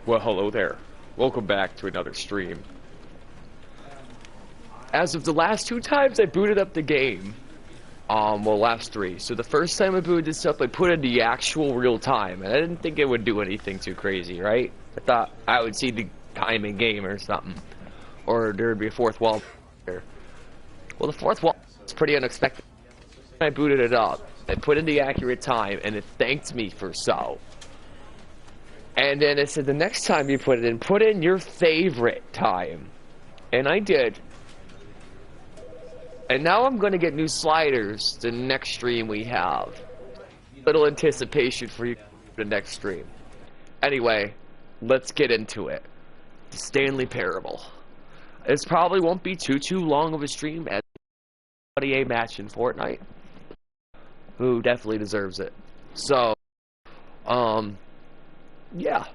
Well, hello there. Welcome back to another stream. As of the last 2 times I booted up the game, well, last 3. So the first time I booted this up, I put in the actual real time, and I didn't think it would do anything too crazy, right? I thought I would see the time in game or something, or there would be a fourth wall there. Well, the fourth wall was pretty unexpected. I booted it up, I put in the accurate time, and it thanked me for so. And then it said the next time you put in your favorite time. And I did. And now I'm going to get new sliders the next stream we have. Little anticipation for you the next stream. Anyway, let's get into it. The Stanley Parable. This probably won't be too long of a stream as a match in Fortnite. Who definitely deserves it. So, yeah.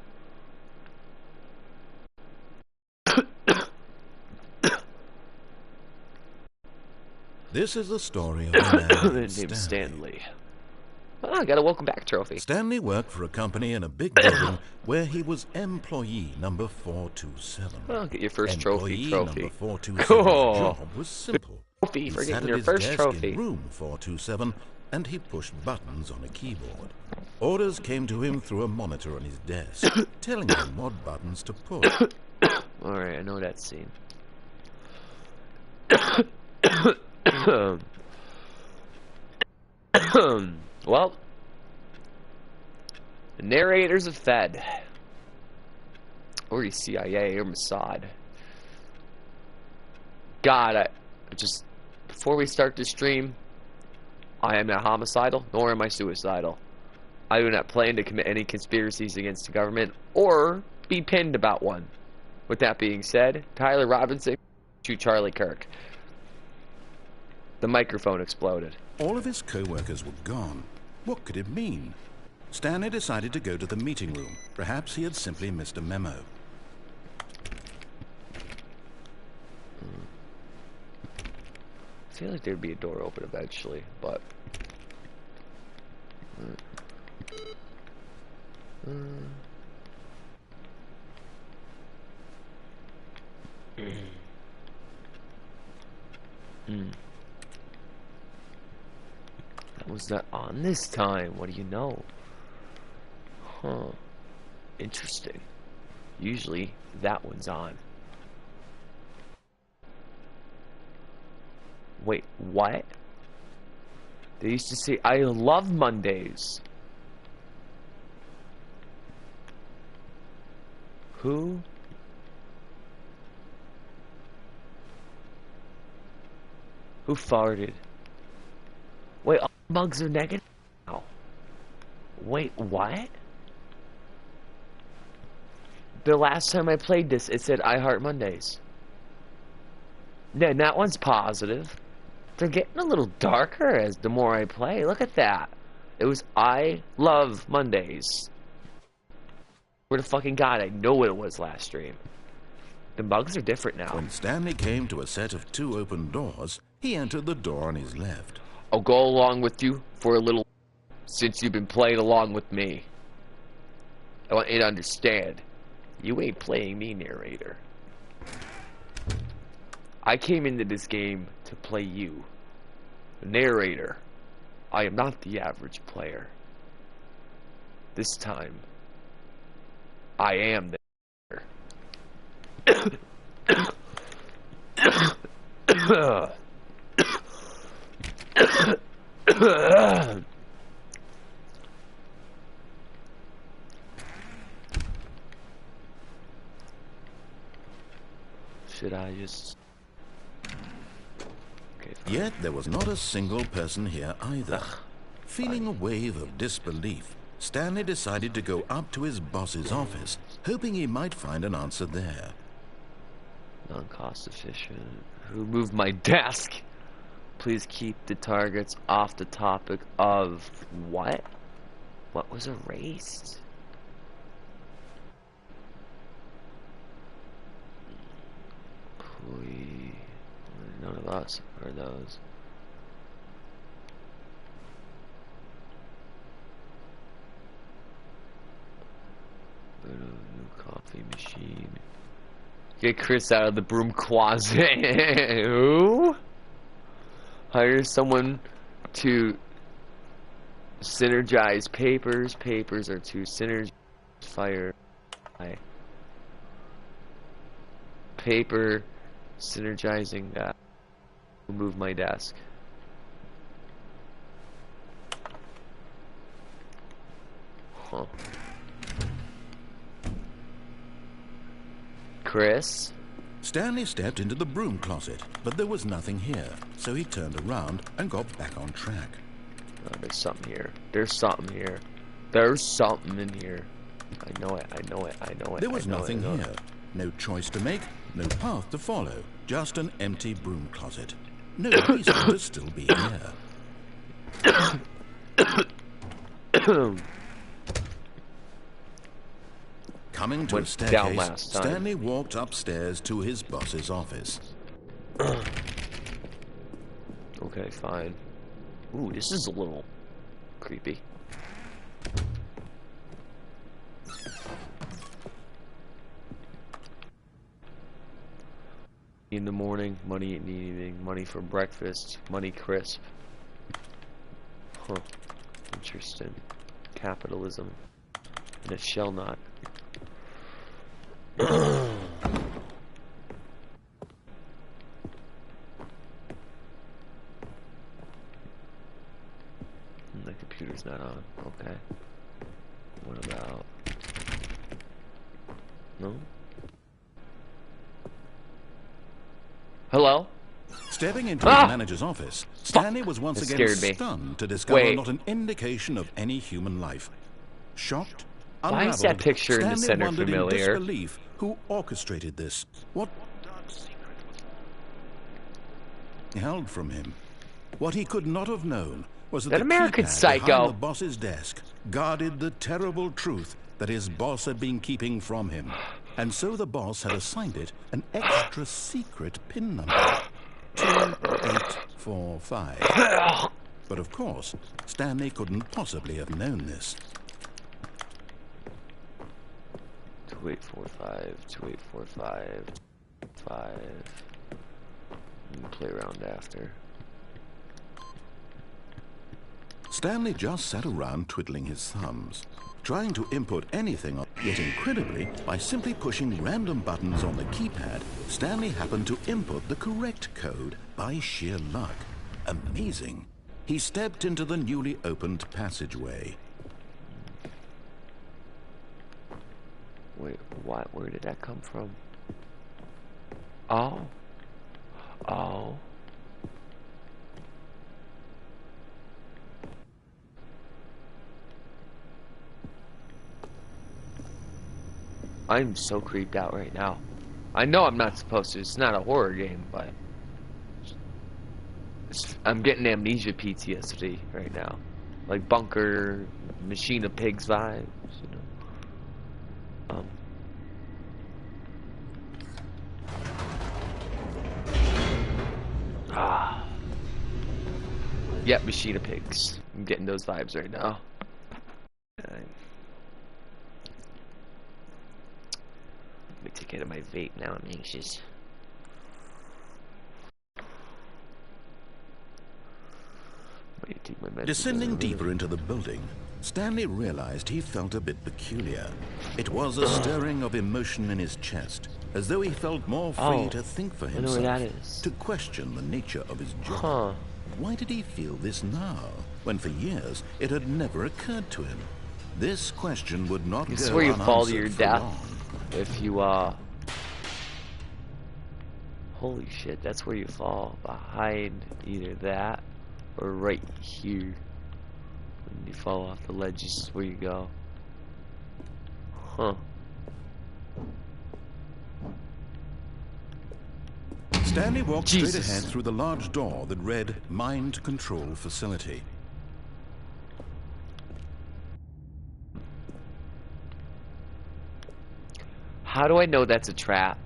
This is the story of a man named Stanley. Oh, I got a welcome back trophy. Stanley worked for a company in a big building where he was employee number 427. Oh, get your first trophy. Number 427's job was simple. Trophy for He getting sat your at his first desk trophy. in room 427 and he pushed buttons on a keyboard. Orders came to him through a monitor on his desk, telling him what buttons to push. Alright, I know that scene. Well, the narrators of Fed, or CIA, or Mossad. God, before we start this stream, I am not homicidal, nor am I suicidal. I do not plan to commit any conspiracies against the government, or be pinned about one. With that being said, Tyler Robinson, shoot Charlie Kirk. The microphone exploded. All of his co-workers were gone. What could it mean? Stanley decided to go to the meeting room. Perhaps he had simply missed a memo. I feel like there'd be a door open eventually, but... That was not on this time. What do you know? Huh. Interesting. Usually, that one's on. Wait, what? They used to say, I love Mondays. Who? Who farted? Wait, all bugs are negative now. Wait, what? The last time I played this, it said I heart Mondays. Then that one's positive. They're getting a little darker as the more I play. Look at that. It was I love Mondays. Where the fucking God, I know what it was last stream. The bugs are different now. When Stanley came to a set of 2 open doors, he entered the door on his left. I'll go along with you for a little, since you've been playing along with me. I want you to understand, you ain't playing me, narrator. I came into this game to play you. The narrator. I am not the average player. This time, I am the Should I just... Okay, fine. Yet there was not a single person here either. Feeling a wave of disbelief, Stanley decided to go up to his boss's office, hoping he might find an answer there. Non-cost efficient. Remove my desk. Please keep the targets off the topic of what? What was erased? None of us are those. New call. Coffee machine. Get Chris out of the broom closet. Who? Hire someone to synergize papers. Papers are to synergize fire. Paper synergizing that. Move my desk. Huh. Chris? Stanley stepped into the broom closet, but there was nothing here, so he turned around and got back on track. Oh, there's something here. There's something here. There's something in here. I know it, I know it, I know it. There was nothing here. No choice to make, no path to follow, just an empty broom closet. No reason to still be here. Coming to a staircase, Stanley walked upstairs to his boss's office. Okay, fine. Ooh, this is a little creepy. In the morning, money in the evening, money for breakfast, money crisp. Huh. Interesting. Capitalism. And it shall not. The computer's not on. Okay. What about... No? Hello? Stepping into his manager's office, Stanley was once again stunned to discover not an indication of any human life. Shocked, why is that picture in the Stanley center wondered familiar? in disbelief who orchestrated this. What held from him? What he could not have known was that the American keypad Psycho behind the boss's desk guarded the terrible truth that his boss had been keeping from him. And so the boss had assigned it an extra secret PIN number. 2845. But of course, Stanley couldn't possibly have known this. 2845, 2845, 5. We can play around after. Stanley just sat around twiddling his thumbs, trying to input anything, yet incredibly, by simply pushing random buttons on the keypad, Stanley happened to input the correct code by sheer luck. Amazing. He stepped into the newly opened passageway. Wait, what? Where did that come from? Oh. Oh. I'm so creeped out right now. I know I'm not supposed to. It's not a horror game, but I'm getting amnesia PTSD right now. Like Bunker, Machine of Pigs vibes, you know. Yep, Machine of Pigs. I'm getting those vibes right now. Let me take out of my vape now. I'm anxious. Descending deeper into the building, Stanley realized he felt a bit peculiar. It was a stirring of emotion in his chest, as though he felt more free to think for himself, to question the nature of his job. Why did he feel this now, when for years it had never occurred to him? This question would not go unanswered. This is where you fall to your death if you, holy shit, that's where you fall. Behind either that or right here. When you fall off the ledge, this is where you go. Huh. Stanley walked straight ahead through the large door that read Mind Control Facility. How do I know that's a trap?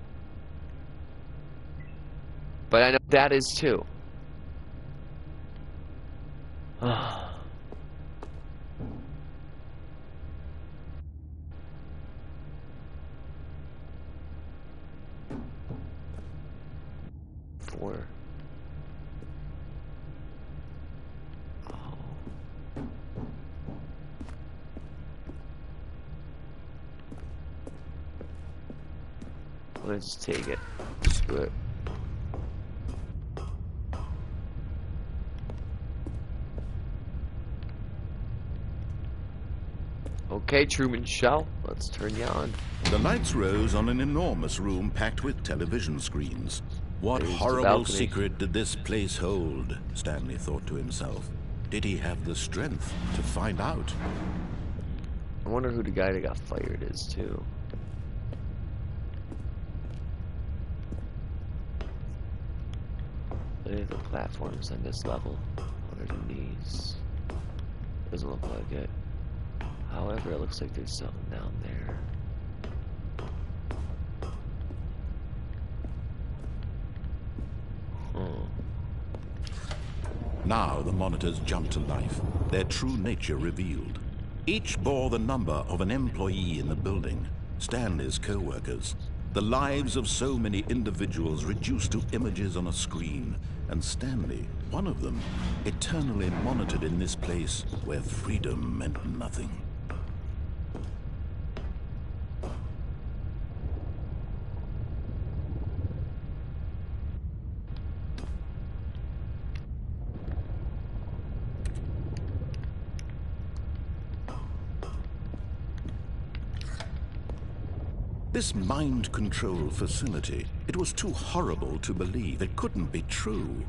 But I know that is too. gonna just take it. Screw it. Okay, Truman Show, let's turn you on. The lights rose on an enormous room packed with television screens. What There's horrible secret did this place hold? Stanley thought to himself. Did he have the strength to find out? I wonder who the guy that got fired is, too. Look at the platforms on this level. What are these? Doesn't look like it. However, it looks like there's something down there. Now the monitors jumped to life, their true nature revealed. Each bore the number of an employee in the building, Stanley's co-workers. The lives of so many individuals reduced to images on a screen, and Stanley, one of them, eternally monitored in this place where freedom meant nothing. This mind control facility, it was too horrible to believe. It couldn't be true.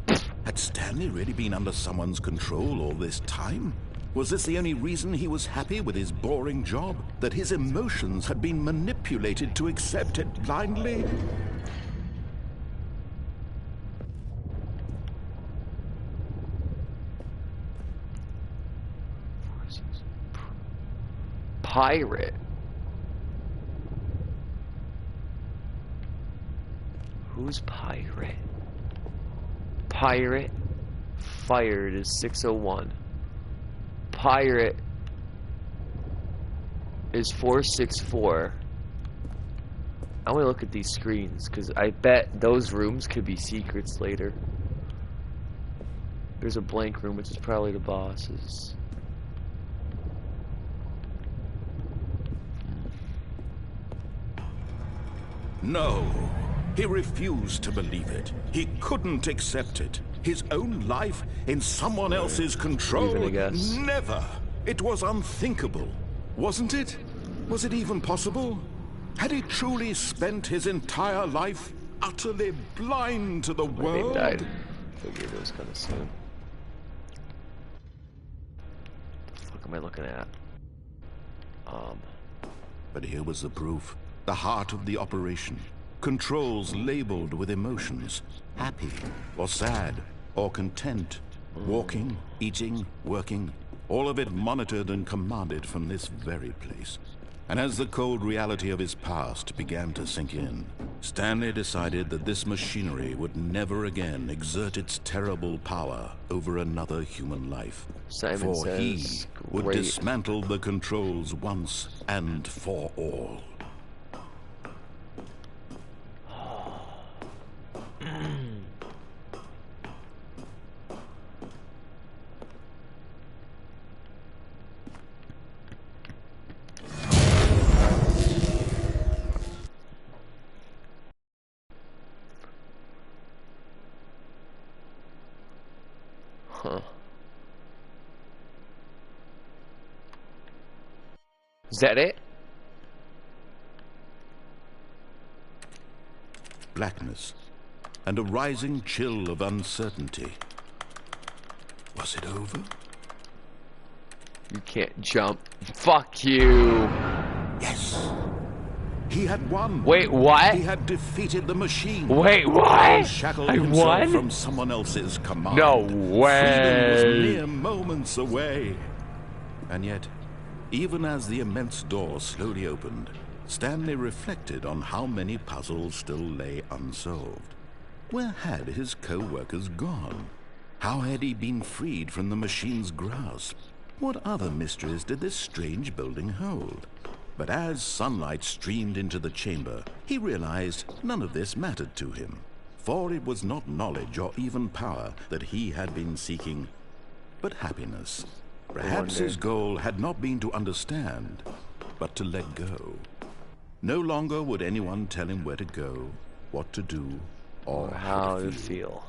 Had Stanley really been under someone's control all this time? Was this the only reason he was happy with his boring job? That his emotions had been manipulated to accept it blindly? Pirate. Who's pirate? Pirate fired is 601. Pirate is 464. I want to look at these screens because I bet those rooms could be secrets later. There's a blank room, which is probably the boss's. No. He refused to believe it. He couldn't accept it. His own life in someone else's control? Even, I guess. Never. It was unthinkable. Wasn't it? Was it even possible? Had he truly spent his entire life utterly blind to the world? My name died. Figured it was kind of soon. What the fuck am I looking at? But here was the proof. The heart of the operation. Controls labeled with emotions, happy or sad or content, walking, eating, working, all of it monitored and commanded from this very place. And as the cold reality of his past began to sink in, Stanley decided that this machinery would never again exert its terrible power over another human life. Simon for says, he would great. dismantle the controls once and for all. Is that it? Blackness and a rising chill of uncertainty. Was it over? You can't jump. Fuck you. Yes. He had won. Wait, what? He had defeated the machine. Wait, what? Shackled I himself won? from someone else's command. No way. Freedom was mere moments away. And yet, even as the immense door slowly opened, Stanley reflected on how many puzzles still lay unsolved. Where had his co-workers gone? How had he been freed from the machine's grasp? What other mysteries did this strange building hold? But as sunlight streamed into the chamber, he realized none of this mattered to him. For it was not knowledge or even power that he had been seeking, but happiness. Perhaps his goal had not been to understand, but to let go. No longer would anyone tell him where to go, what to do, or how to feel.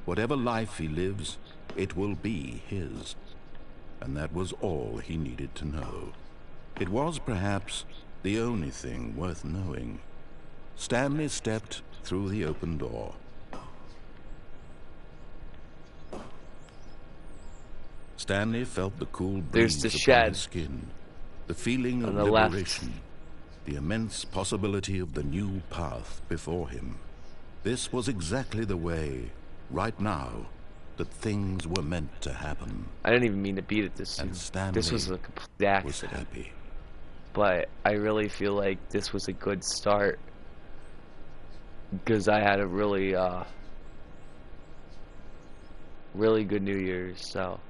Whatever life he lives, it will be his. And that was all he needed to know. It was perhaps the only thing worth knowing. Stanley stepped through the open door. Stanley felt the cool breeze upon his skin, the feeling of liberation, the immense possibility of the new path before him. This was exactly the way, right now, that things were meant to happen. I didn't even mean to beat it this soon. This was a complete accident. But I really feel like this was a good start, because I had a really good New Year's, so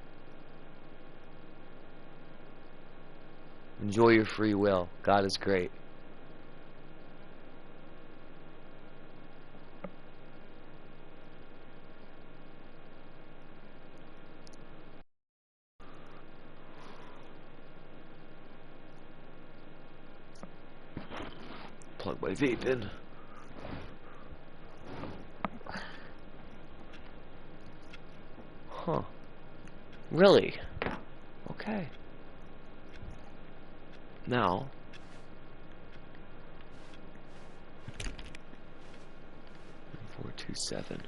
enjoy your free will. God is great. Plug my vape in. Huh. Really? Okay. Now. $427.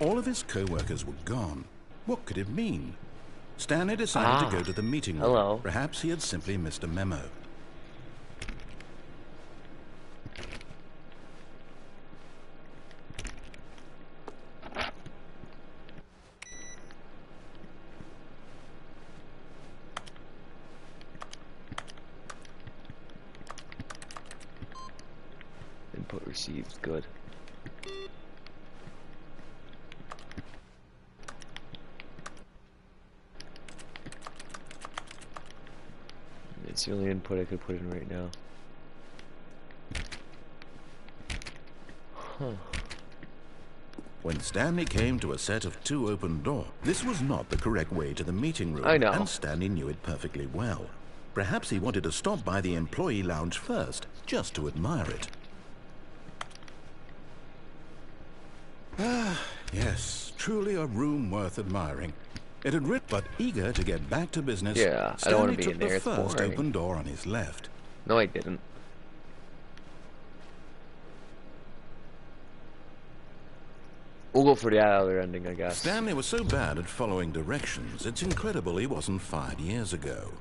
All of his co-workers were gone. What could it mean? Stanley decided to go to the meeting room. Hello. Perhaps he had simply missed a memo. Input received. Good. It's the only input I could put in right now. Huh. When Stanley came to a set of 2 open doors, this was not the correct way to the meeting room. I know. And Stanley knew it perfectly well. Perhaps he wanted to stop by the employee lounge first, just to admire it. Ah, yes, truly a room worth admiring. It had written, but eager to get back to business. Yeah, I don't want to be in there. It's boring. Stanley took the first open door on his left. No, I didn't. We'll go for the other ending, I guess. Stanley was so bad at following directions, it's incredible he wasn't fired years ago.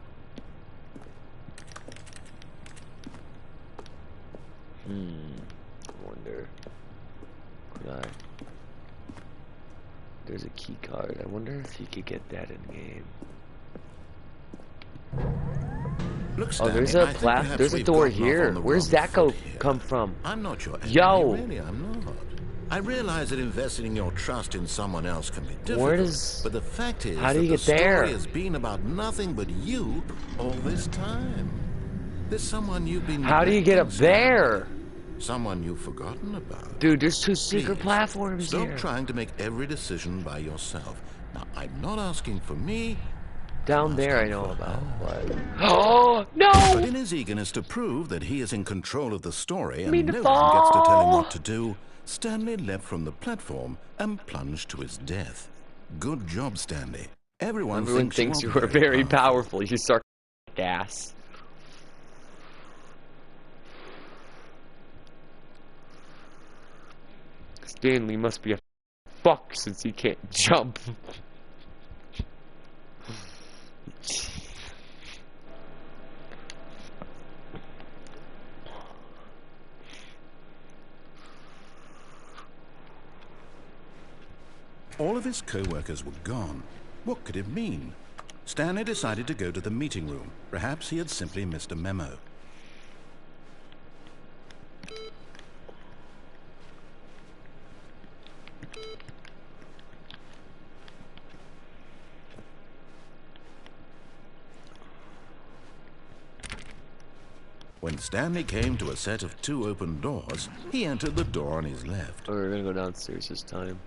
I wonder. Could I? There's a key card. I wonder if you could get that in game. Look, Stanley, there's a there's a door here. Where's that come from? I'm not your enemy. Yo! Really, I'm not. I realize that investing your trust in someone else can be difficult. Where does... But the fact is, how do you get the there? story has been about nothing but you all this time. There's someone you've been... How do you get up there? Someone you've forgotten about. Dude, there's 2 secret platforms Stop here. trying to make every decision by yourself. Now, I'm not asking for me. Down there I know about, but... Oh, no! But in his eagerness to prove that he is in control of the story and no one gets to tell him what to do, Stanley leapt from the platform and plunged to his death. Good job, Stanley. Everyone thinks you are very powerful. You start gas. Stanley must be a fuck since he can't jump. All of his co-workers were gone. What could it mean? Stanley decided to go to the meeting room. Perhaps he had simply missed a memo. When Stanley came to a set of 2 open doors, he entered the door on his left. Oh, we're gonna go downstairs this time.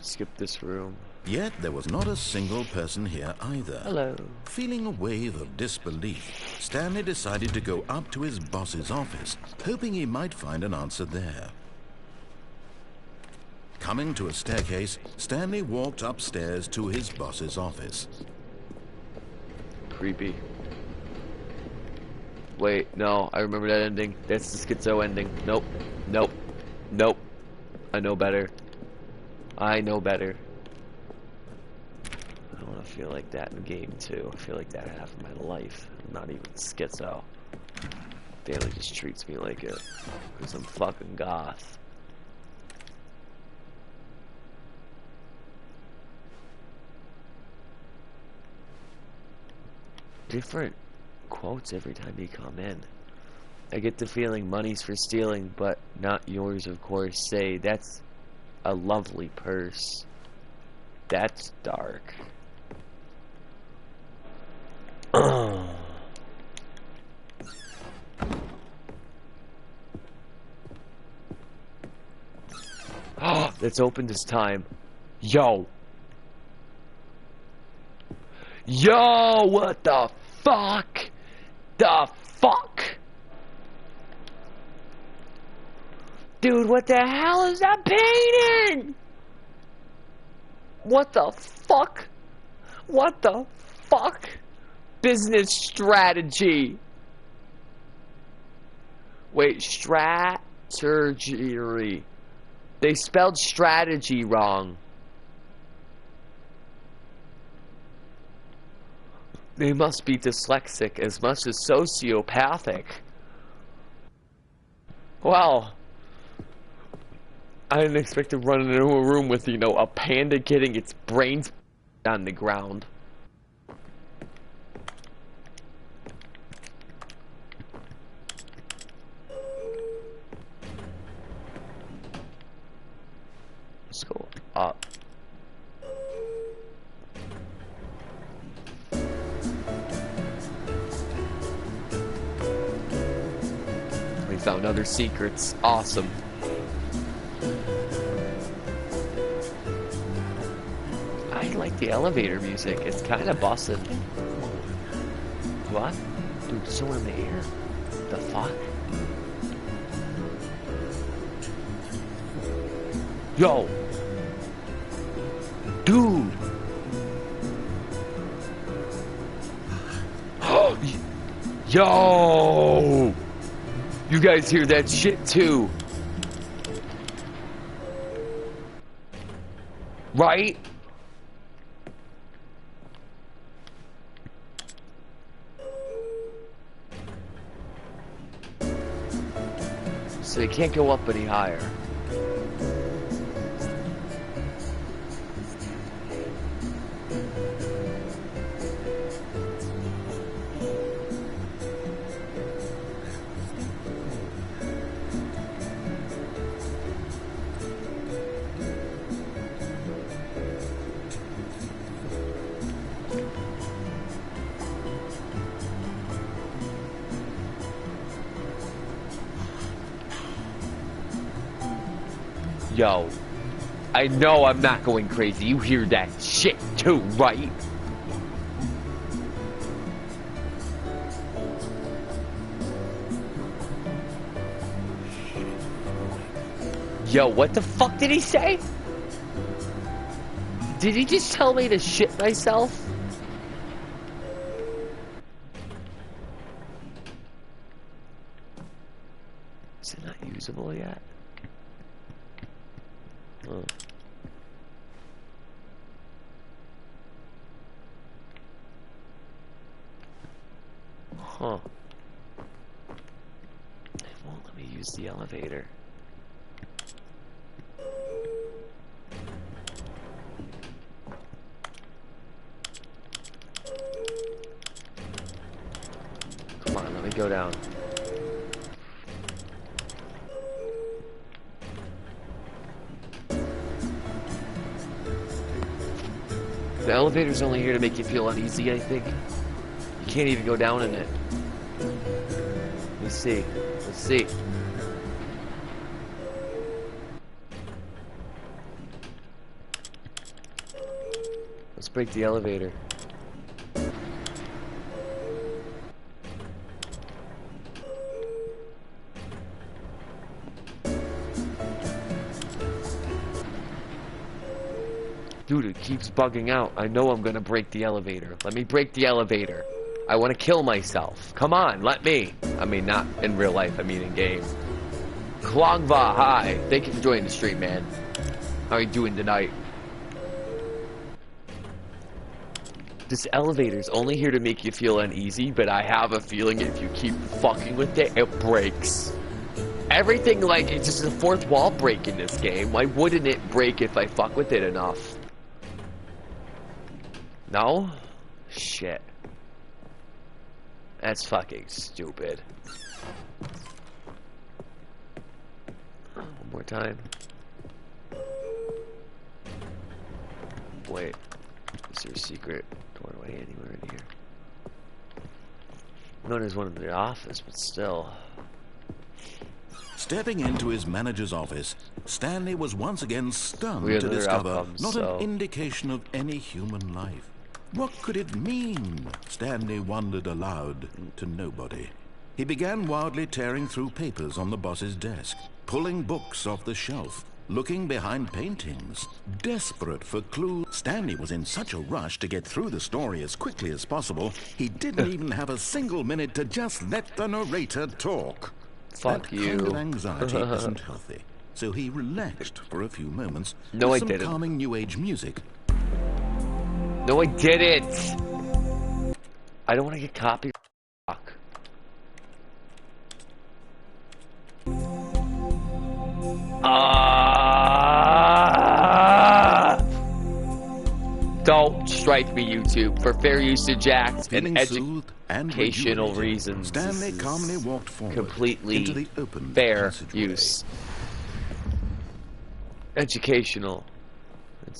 Skip this room. Yet there was not a single person here either. Hello. Feeling a wave of disbelief, Stanley decided to go up to his boss's office, hoping he might find an answer there. Coming to a staircase, Stanley walked upstairs to his boss's office. Creepy. Wait, no, I remember that ending. That's the schizo ending. Nope. Nope. Nope. I know better. I know better. I don't want to feel like that in game 2. I feel like that half of my life. I'm not even schizo. Stanley just treats me like it. Because I'm fucking goth. Different quotes every time you come in. I get the feeling money's for stealing, but not yours, of course. Say, that's a lovely purse. That's dark. Oh, that's open this time. Yo! Yo, what the fuck? The fuck? Dude, what the hell is that painting? What the fuck? What the fuck? Business strategy. Wait, strategy. They spelled strategy wrong. They must be dyslexic as much as sociopathic. Well, I didn't expect to run into a room with, you know, a panda getting its brains on the ground. Let's go up. We found other secrets. Awesome. I like the elevator music. It's kind of busted. What? Dude, there's someone in the air. The fuck? Yo! Dude! Yo! You guys hear that shit too? Right? So they can't go up any higher. Yo, I know I'm not going crazy. You hear that shit too, right? Yo, what the fuck did he say? Did he just tell me to shit myself? Is it not usable yet? Huh. It won't let me use the elevator. Come on, let me go down. The elevator's only here to make you feel uneasy, I think. You can't even go down in it. Let's see. Let's see. break the elevator. Dude, it keeps bugging out. I know I'm gonna break the elevator. Let me break the elevator. I want to kill myself. Come on, let me. I mean, not in real life, I mean in game. Klongva, hi. Thank you for joining the stream, man. How are you doing tonight? This elevator's only here to make you feel uneasy, but I have a feeling if you keep fucking with it, it breaks. Everything, like, it's just a fourth wall break in this game. Why wouldn't it break if I fuck with it enough? No? Shit. That's fucking stupid. One more time. Wait. Is there a secret doorway anywhere in here? No, there's one in the office, but still. Stepping into his manager's office, Stanley was once again stunned to discover not an indication of any human life. What could it mean? Stanley wondered aloud to nobody. He began wildly tearing through papers on the boss's desk, pulling books off the shelf, looking behind paintings, desperate for clues. Stanley was in such a rush to get through the story as quickly as possible, he didn't even have a single minute to just let the narrator talk. Fuck you. That kind of anxiety isn't healthy, so he relaxed for a few moments with some calming new age music. No, I didn't. I don't want to get copied. Fuck. Don't strike me, YouTube, for fair usage acts and educational reasons. Stanley calmly walked forward completely into the open fair passageway. use. Educational.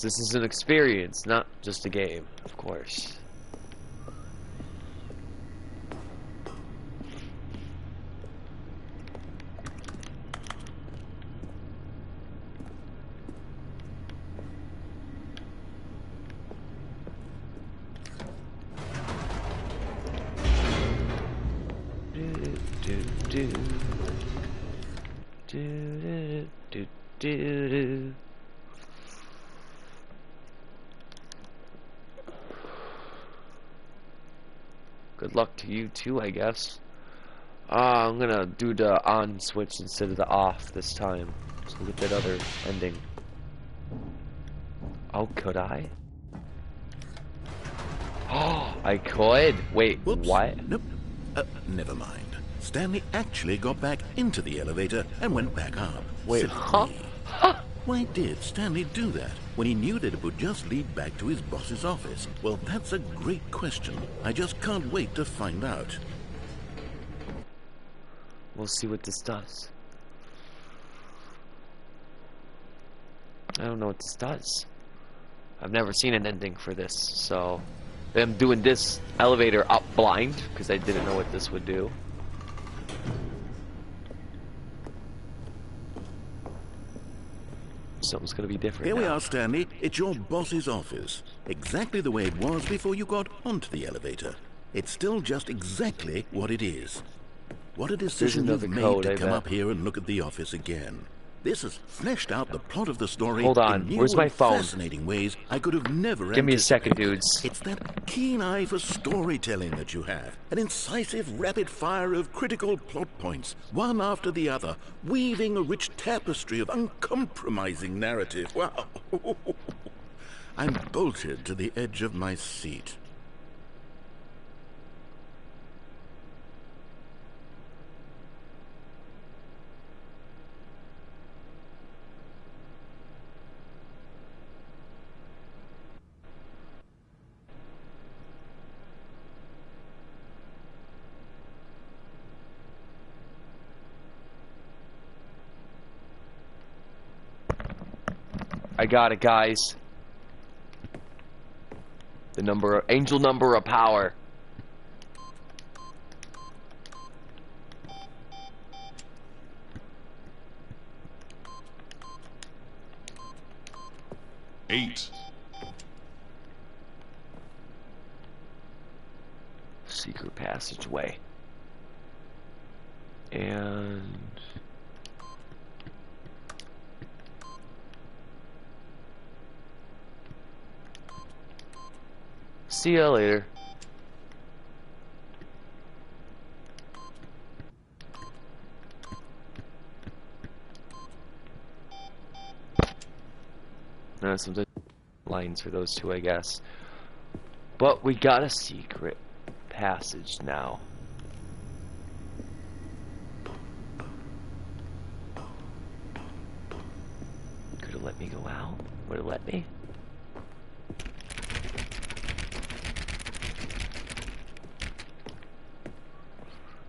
This is an experience, not just a game, of course. Good luck to you too, I guess. I'm gonna do the on switch instead of the off this time. So we'll get that other ending. Oh, could I? Oh, I could. Wait, Whoops. what? Nope. Never mind. Stanley actually got back into the elevator and went back up. Wait, huh? Why did Stanley do that when he knew that it would just lead back to his boss's office? Well, that's a great question. I just can't wait to find out. We'll see what this does. I don't know what this does. I've never seen an ending for this, so I'm doing this elevator up blind because I didn't know what this would do. Something's gonna be different. Here we now. are, Stanley. It's your boss's office. Exactly the way it was before you got onto the elevator. It's still just exactly what it is. What a decision you've made to come up here and look at the office again. This has fleshed out the plot of the story in new Where's my and phone? Fascinating ways I could have never Give me a second, dudes. It's that keen eye for storytelling that you have. An incisive rapid fire of critical plot points, one after the other, weaving a rich tapestry of uncompromising narrative. Wow. I'm bolted to the edge of my seat. I got it, guys. The number, angel number of power. Eight. secret passageway. And see ya later. Some lines for those two, I guess. But we got a secret passage now. Could it let me go out? Would it let me?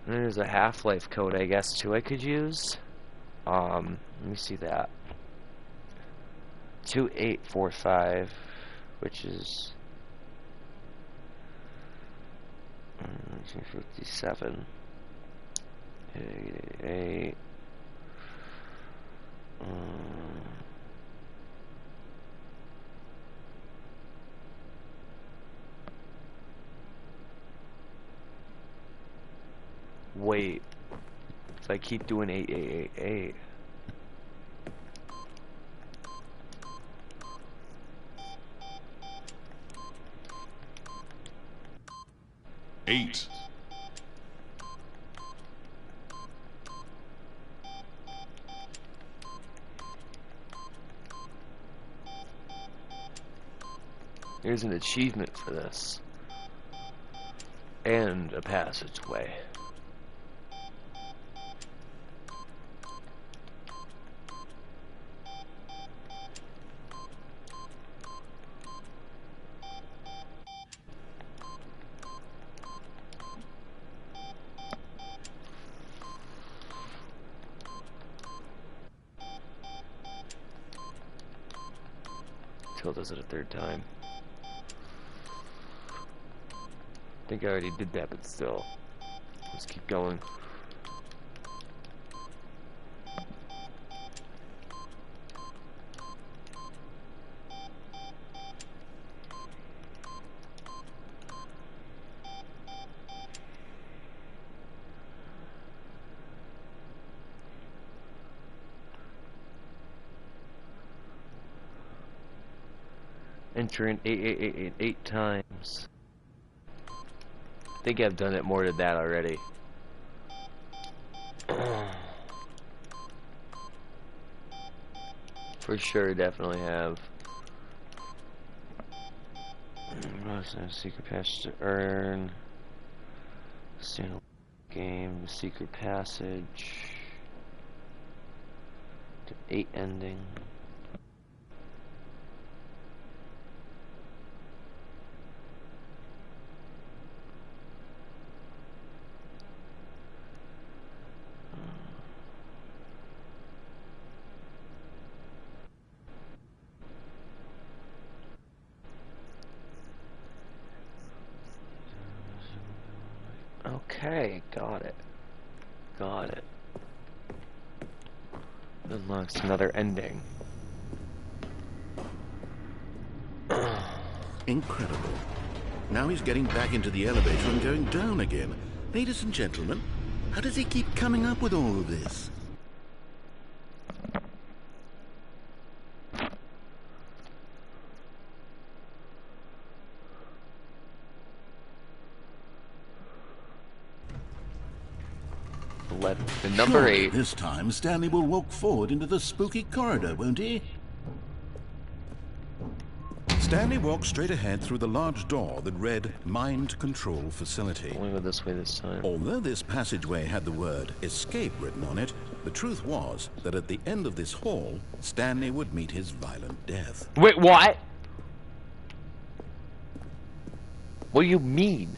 And there's a Half-Life code, I guess, too, I could use. Let me see that. 2845, which is 1957. 888. Wait. If I keep doing 8888. Eight. Here's an achievement for this. And a passageway. Till does it a third time. I think I already did that, but still. Let's keep going. Enter in 8888 times. I think I've done it more than that already. For sure, definitely have. Secret passage to earn. Stanley game, secret passage. To 8 ending. Okay, got it. Got it. Unlocks another ending. Incredible. Now he's getting back into the elevator and going down again. Ladies and gentlemen, how does he keep coming up with all of this? The number Surely 8. This time, Stanley will walk forward into the spooky corridor, won't he? Stanley walked straight ahead through the large door that read Mind Control Facility. Only go this way this time. Although this passageway had the word escape written on it, the truth was that at the end of this hall, Stanley would meet his violent death. Wait, what? What do you mean?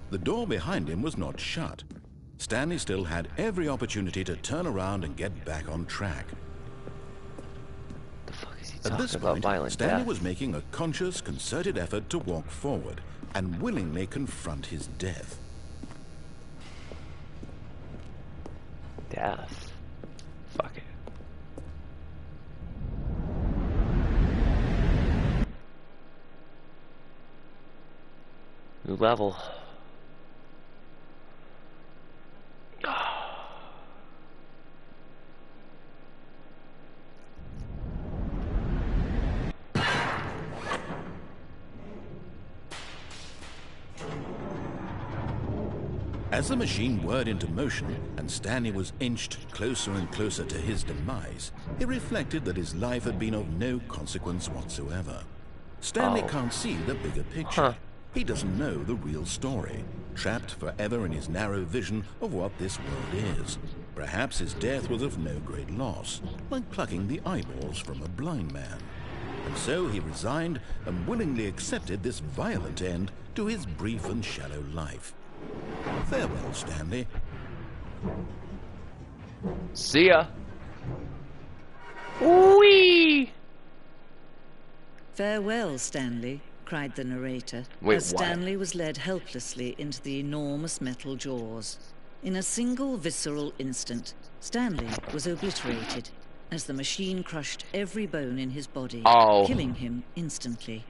The door behind him was not shut. Stanley still had every opportunity to turn around and get back on track. The fuck is he At talking this about? point, Violent Stanley death? was making a conscious, concerted effort to walk forward and willingly confront his death. Death. Fuck it. level. As the machine whirred into motion and Stanley was inched closer and closer to his demise, he reflected that his life had been of no consequence whatsoever. Stanley can't see the bigger picture. He doesn't know the real story, trapped forever in his narrow vision of what this world is. Perhaps his death was of no great loss, like plucking the eyeballs from a blind man. And so he resigned and willingly accepted this violent end to his brief and shallow life. Farewell, Stanley. See ya. Whee! Farewell, Stanley, cried the narrator, Wait, as Stanley was led helplessly into the enormous metal jaws. In a single visceral instant, Stanley was obliterated, as the machine crushed every bone in his body, killing him instantly.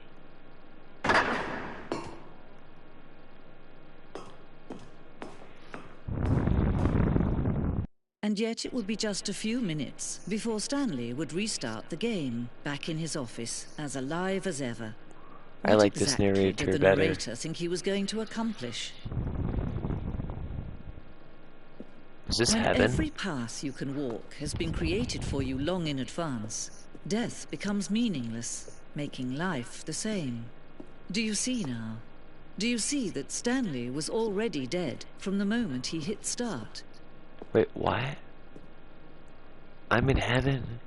And yet it would be just a few minutes before Stanley would restart the game, back in his office, as alive as ever. I like this narrator did the better. narrator think he was going to accomplish? Is this When heaven? every path you can walk has been created for you long in advance, death becomes meaningless, making life the same. Do you see now? Do you see that Stanley was already dead from the moment he hit start? Wait, what? I'm in heaven.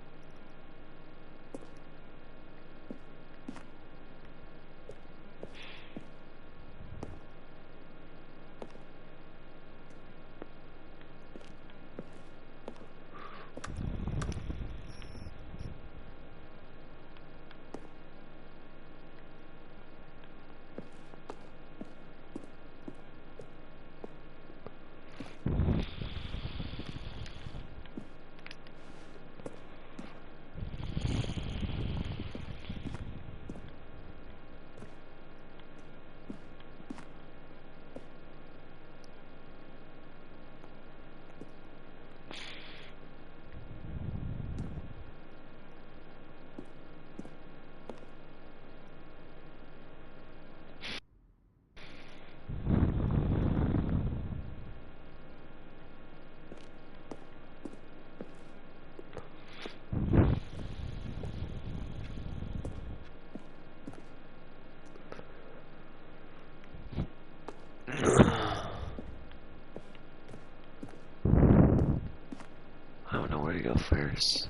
I don't know where to go first.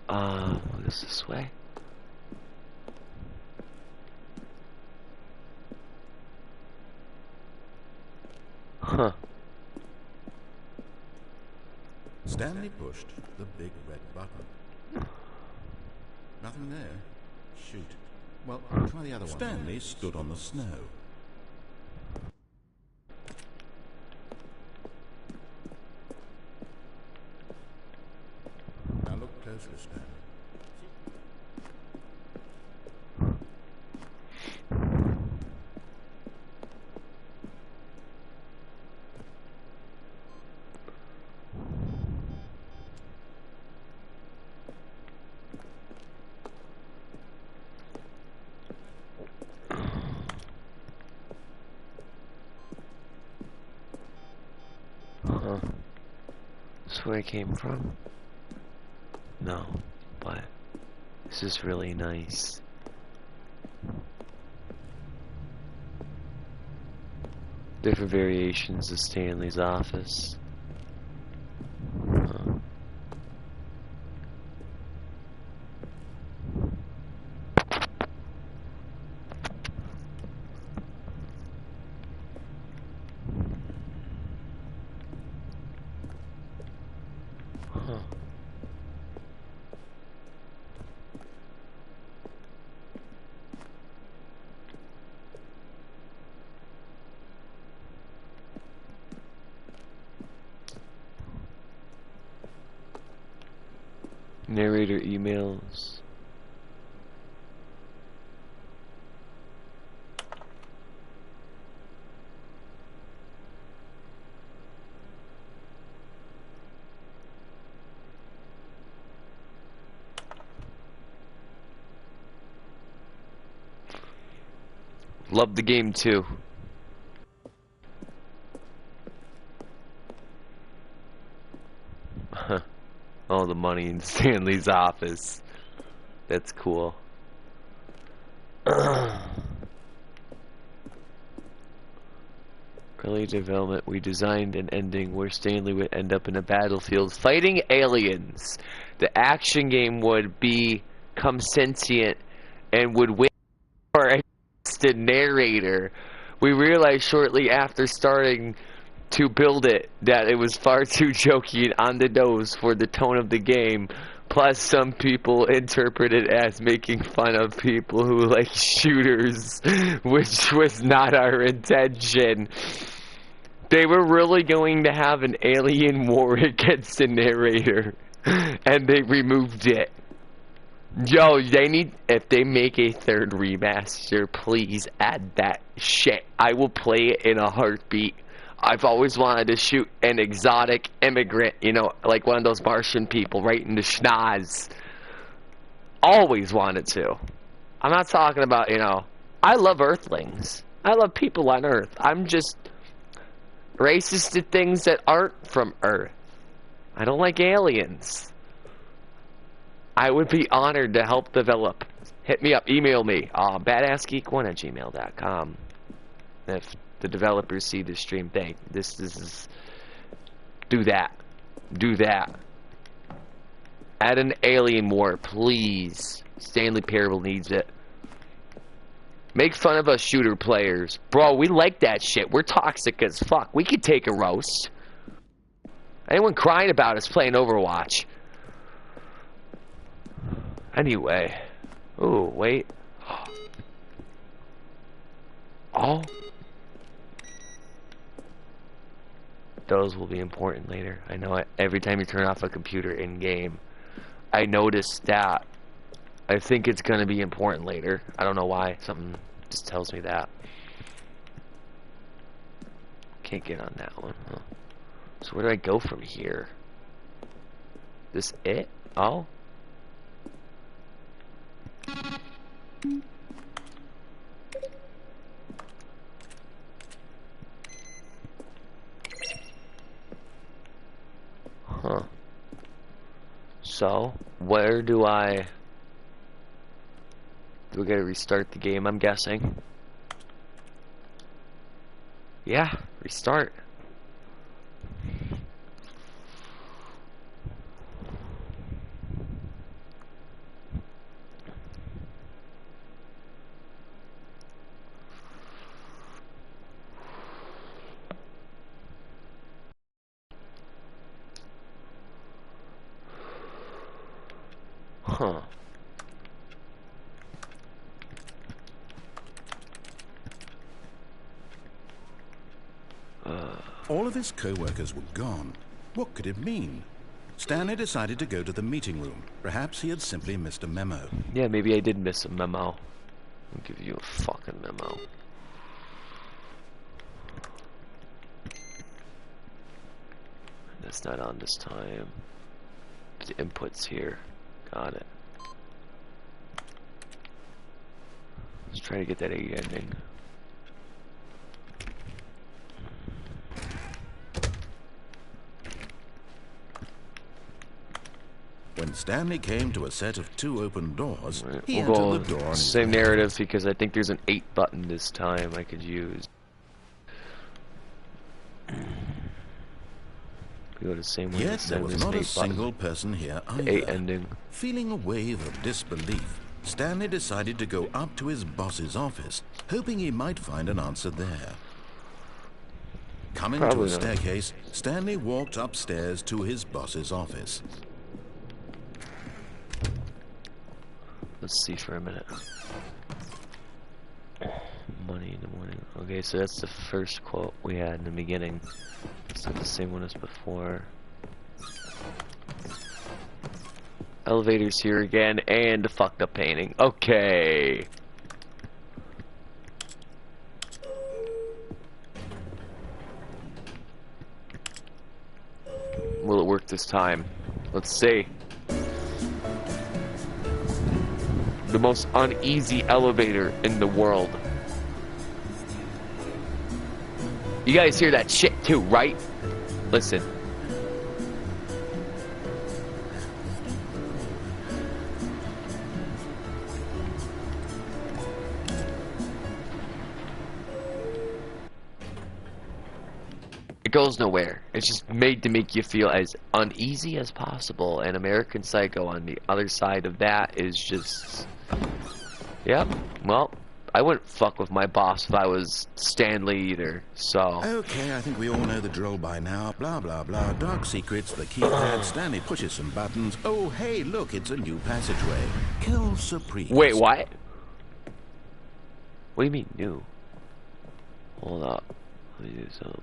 What is this way? Huh. Stanley pushed the big red button. Nothing there. Shoot. Well, try the other one. Stanley stood on the snow. Now look closely, Stanley. That's where I came from? No, but this is really nice. Different variations of Stanley's office. Narrator emails. Love the game too. All the money in Stanley's office. That's cool. Early development, we designed an ending where Stanley would end up in a battlefield fighting aliens. The action game would become sentient and would win against the narrator. We realized shortly after starting to build it that it was far too jokey and on the nose for the tone of the game. Plus, some people interpret it as making fun of people who like shooters, which was not our intention. They were really going to have an alien war against the narrator, and they removed it. Yo, they need, if they make a third remaster, please add that shit. I will play it in a heartbeat. I've always wanted to shoot an exotic immigrant, you know, like one of those Martian people right in the schnoz. Always wanted to. I'm not talking about, you know, I love Earthlings. I love people on Earth. I'm just racist to things that aren't from Earth. I don't like aliens. I would be honored to help develop. Hit me up, email me, badassgeek1@gmail.com. If the developers see this stream, this is, do that. Add an alien war, please. Stanley Parable needs it. Make fun of us shooter players. Bro, we like that shit. We're toxic as fuck. We could take a roast. Anyone crying about us playing Overwatch? Anyway. Ooh, wait. Oh. Those will be important later. I know it. Every time you turn off a computer in-game, I noticed that. I think it's going to be important later. I don't know why. Something just tells me that. Can't get on that one. Huh? So where do I go from here? This it? Oh? Huh. So, where do I... Do we gotta restart the game, I'm guessing? Yeah, restart. Huh. All of his co-workers were gone. What could it mean? Stanley decided to go to the meeting room. Perhaps he had simply missed a memo. Yeah, maybe I did miss a memo. I'll give you a fucking memo. That's not on this time. The input's here. Got it. Let's try to get that 8 ending. When Stanley came to a set of 2 open doors, he we'll go entered the door. Same narrative because I think there's an 8 button this time I could use. We go to the same one. Yet there was not a single person here either. The 8 ending. Feeling a wave of disbelief, Stanley decided to go up to his boss's office, hoping he might find an answer there. Coming to a staircase, Stanley walked upstairs to his boss's office. Let's see for a minute. Money in the morning. Okay, so that's the first quote we had in the beginning. It's not the same one as before. Elevator's here again, and the fucked up painting. Okay. Will it work this time? Let's see. The most uneasy elevator in the world. You guys hear that shit too, right? Listen. It goes nowhere. It's just made to make you feel as uneasy as possible, and American Psycho on the other side of that is just... Yep, well, I wouldn't fuck with my boss if I was Stanley either, so... Okay, I think we all know the drill by now. Blah, blah, blah. Dark secrets, the keypad. Stanley pushes some buttons. Oh, hey, look, it's a new passageway. Kill Surprise. Wait, what? What do you mean, new? Hold up. Let me do something.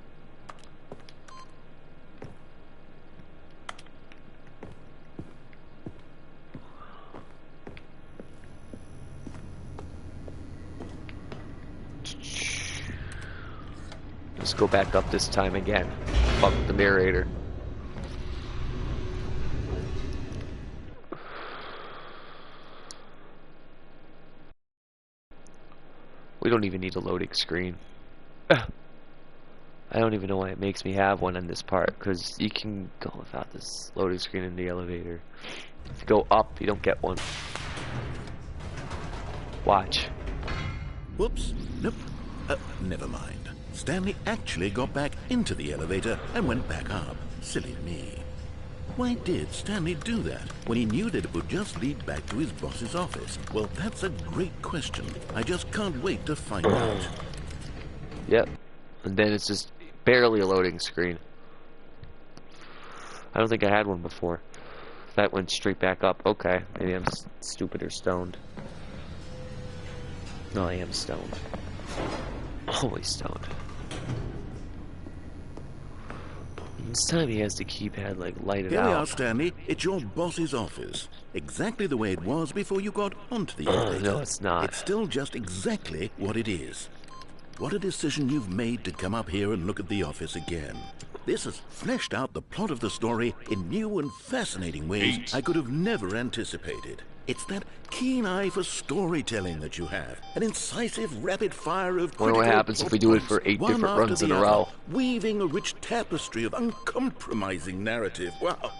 Let's go back up this time again. Fuck the narrator. We don't even need a loading screen. I don't even know why it makes me have one on this part, because you can go without this loading screen in the elevator. If you go up, you don't get one. Watch. Whoops. Nope. Never mind. Stanley actually got back into the elevator and went back up. Silly me. Why did Stanley do that when he knew that it would just lead back to his boss's office? Well, that's a great question. I just can't wait to find out. Yep. And then it's just barely a loading screen. I don't think I had one before. That went straight back up. Okay. Maybe I'm stupid or stoned. No, I am stoned. Always stoned. This time he has the keypad like lighted out. Here we are, Stanley. It's your boss's office. Exactly the way it was before you got onto the elevator. No, it's not. It's still just exactly what it is. What a decision you've made to come up here and look at the office again. This has fleshed out the plot of the story in new and fascinating ways I could have never anticipated. It's that keen eye for storytelling that you have. An incisive rapid fire of critical... Wonder what happens if we do it for 8 different runs in a row. Weaving a rich tapestry of uncompromising narrative. Wow.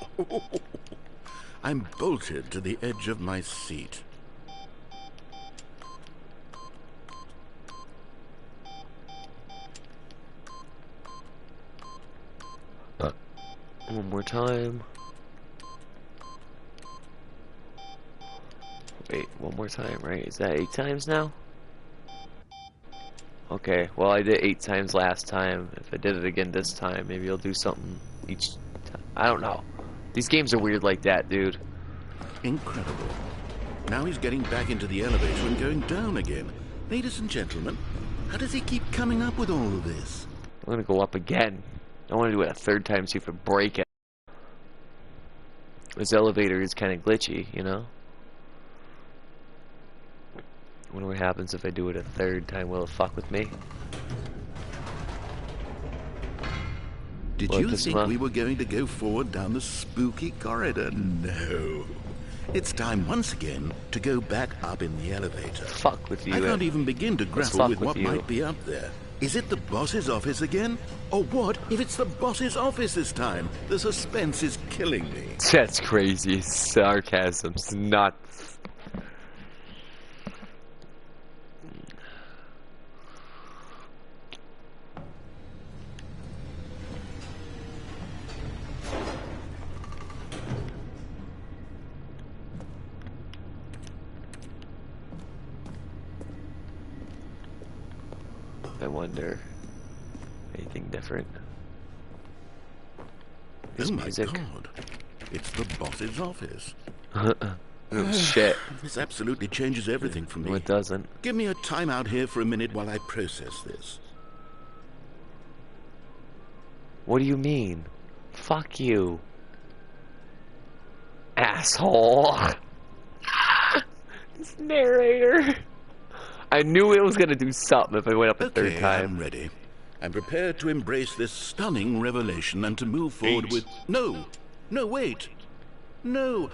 I'm bolted to the edge of my seat. One more time. Wait, one more time, right? Is that 8 times now? Okay, well I did 8 times last time. If I did it again this time, maybe I'll do something each time. I don't know. These games are weird like that, dude. Incredible. Now he's getting back into the elevator and going down again. Ladies and gentlemen, how does he keep coming up with all of this? I'm gonna go up again. I want to do it a 3rd time, see if I break it. This elevator is kind of glitchy, you know? I wonder what happens if I do it a 3rd time. Will it fuck with me? Did you think we were going to go forward down the spooky corridor? No. It's time once again to go back up in the elevator. Fuck with you. I can't even begin to grapple with what might be up there. Is it the boss's office again? Or what if it's the boss's office this time? The suspense is killing me. That's crazy. Sarcasm. It's not... I wonder, anything different? Oh my God, it's the boss's office. Oh shit. This absolutely changes everything for me. No, it doesn't. Give me a time out here for a minute while I process this. What do you mean? Fuck you. Asshole. This narrator. I knew it was gonna do something if I went up a 3rd time. I'm ready. I'm prepared to embrace this stunning revelation and to move forward with... No! No, wait! No!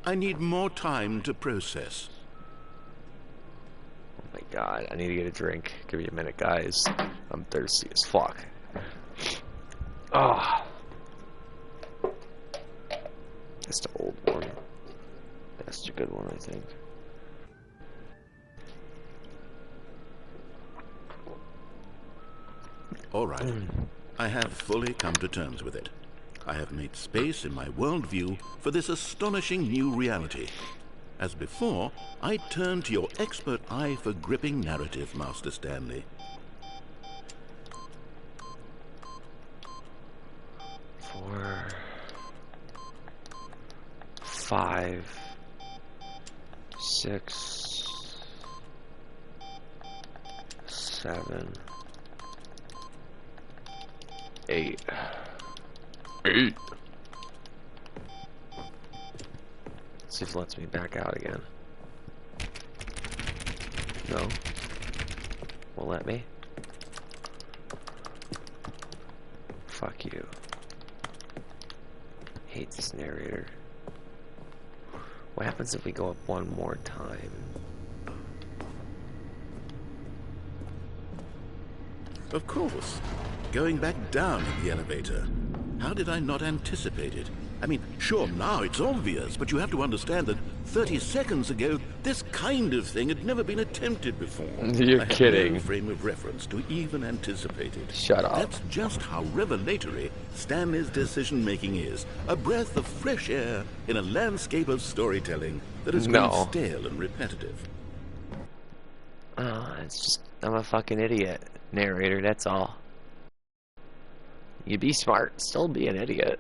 I need more time to process. Oh my God, I need to get a drink. Give me a minute, guys. I'm thirsty as fuck. Oh. That's the old one. That's a good one, I think. All right. I have fully come to terms with it. I have made space in my worldview for this astonishing new reality. As before, I turn to your expert eye for gripping narrative, Master Stanley. 4, 5, 6, 7, 8. 8. Let's see if it lets me back out again. No. Won't let me. Fuck you. Hate this narrator. What happens if we go up one more time? Of course. Going back down in the elevator. How did I not anticipate it? I mean, sure, now it's obvious, but you have to understand that 30 seconds ago, this kind of thing had never been attempted before. You're kidding. No frame of reference to even anticipate it. Shut up. That's just how revelatory Stanley's decision-making is. A breath of fresh air in a landscape of storytelling that has grown stale and repetitive. Oh, it's just, I'm a fucking idiot, narrator, that's all. You be smart, still be an idiot.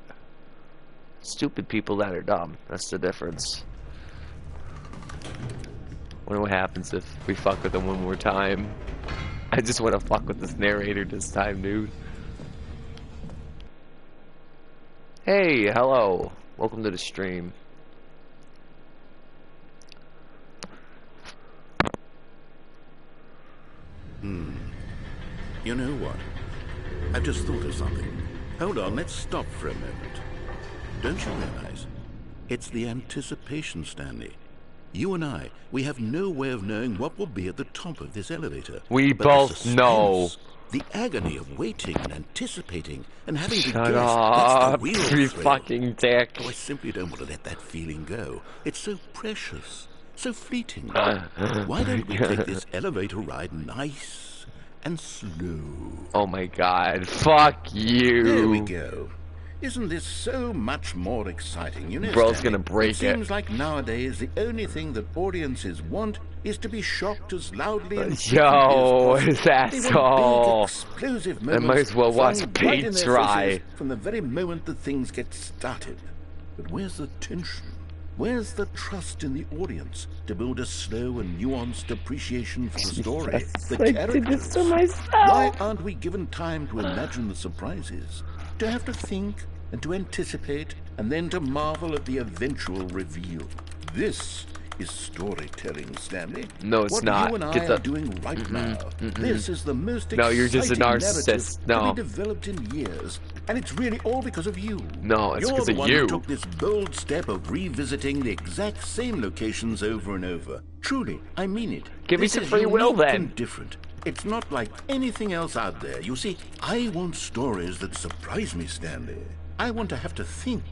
Stupid people that are dumb, that's the difference. Wonder what happens if we fuck with them one more time. I just want to fuck with this narrator this time, dude. Hey, hello. Welcome to the stream. You know what? I've just thought of something. Hold on, let's stop for a moment. Don't you realize? It's the anticipation, Stanley. You and I, we have no way of knowing what will be at the top of this elevator. We both know. The agony of waiting and anticipating and having to Shut guess, up, that's the real you thrill. fucking dick. Oh, I simply don't want to let that feeling go. It's so precious, so fleeting. Why don't we take this elevator ride nice and slow? Oh my god, fuck you. There we go. Isn't this so much more exciting? You know, Bro's Stanley, gonna break it. It seems like nowadays the only thing that audiences want is to be shocked as loudly and Yo, as his possible. asshole. Explosive I moments might as well watch flung paint right in their dry. faces from the very moment that things get started. But where's the tension? Where's the trust in the audience to build a slow and nuanced appreciation for the story, the characters? Did this to myself. Why aren't we given time to imagine the surprises, to have to think and to anticipate, and then to marvel at the eventual reveal? This is storytelling, Stanley. No, it's not. What you and I are doing right now. This is the most No, you're just a exciting narcissist. narrative No. to be developed in years, and it's really all because of you. No, it's You're because the of one you. who took this bold step of revisiting the exact same locations over and over. Truly, I mean it. Give me This some is free will, unique then. and different. It's not like anything else out there. You see, I want stories that surprise me, Stanley. I want to have to think.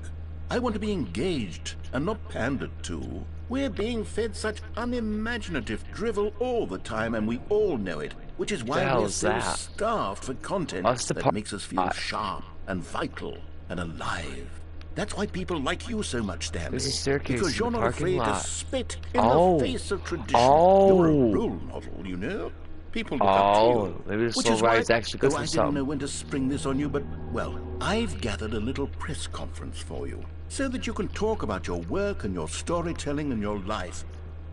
I want to be engaged and not pandered to. We're being fed such unimaginative drivel all the time, and we all know it, which is why we're so starved for content that makes us feel sharp and vital and alive. That's why people like you so much, Stanley. There's a staircase because in you're the not parking afraid lot. to spit in the face of tradition. You're a role model, you know? People look up to you. Maybe the Which slow is why, ride's actually good though for I some. didn't know when to spring this on you, but, well, I've gathered a little press conference for you, so that you can talk about your work and your storytelling and your life.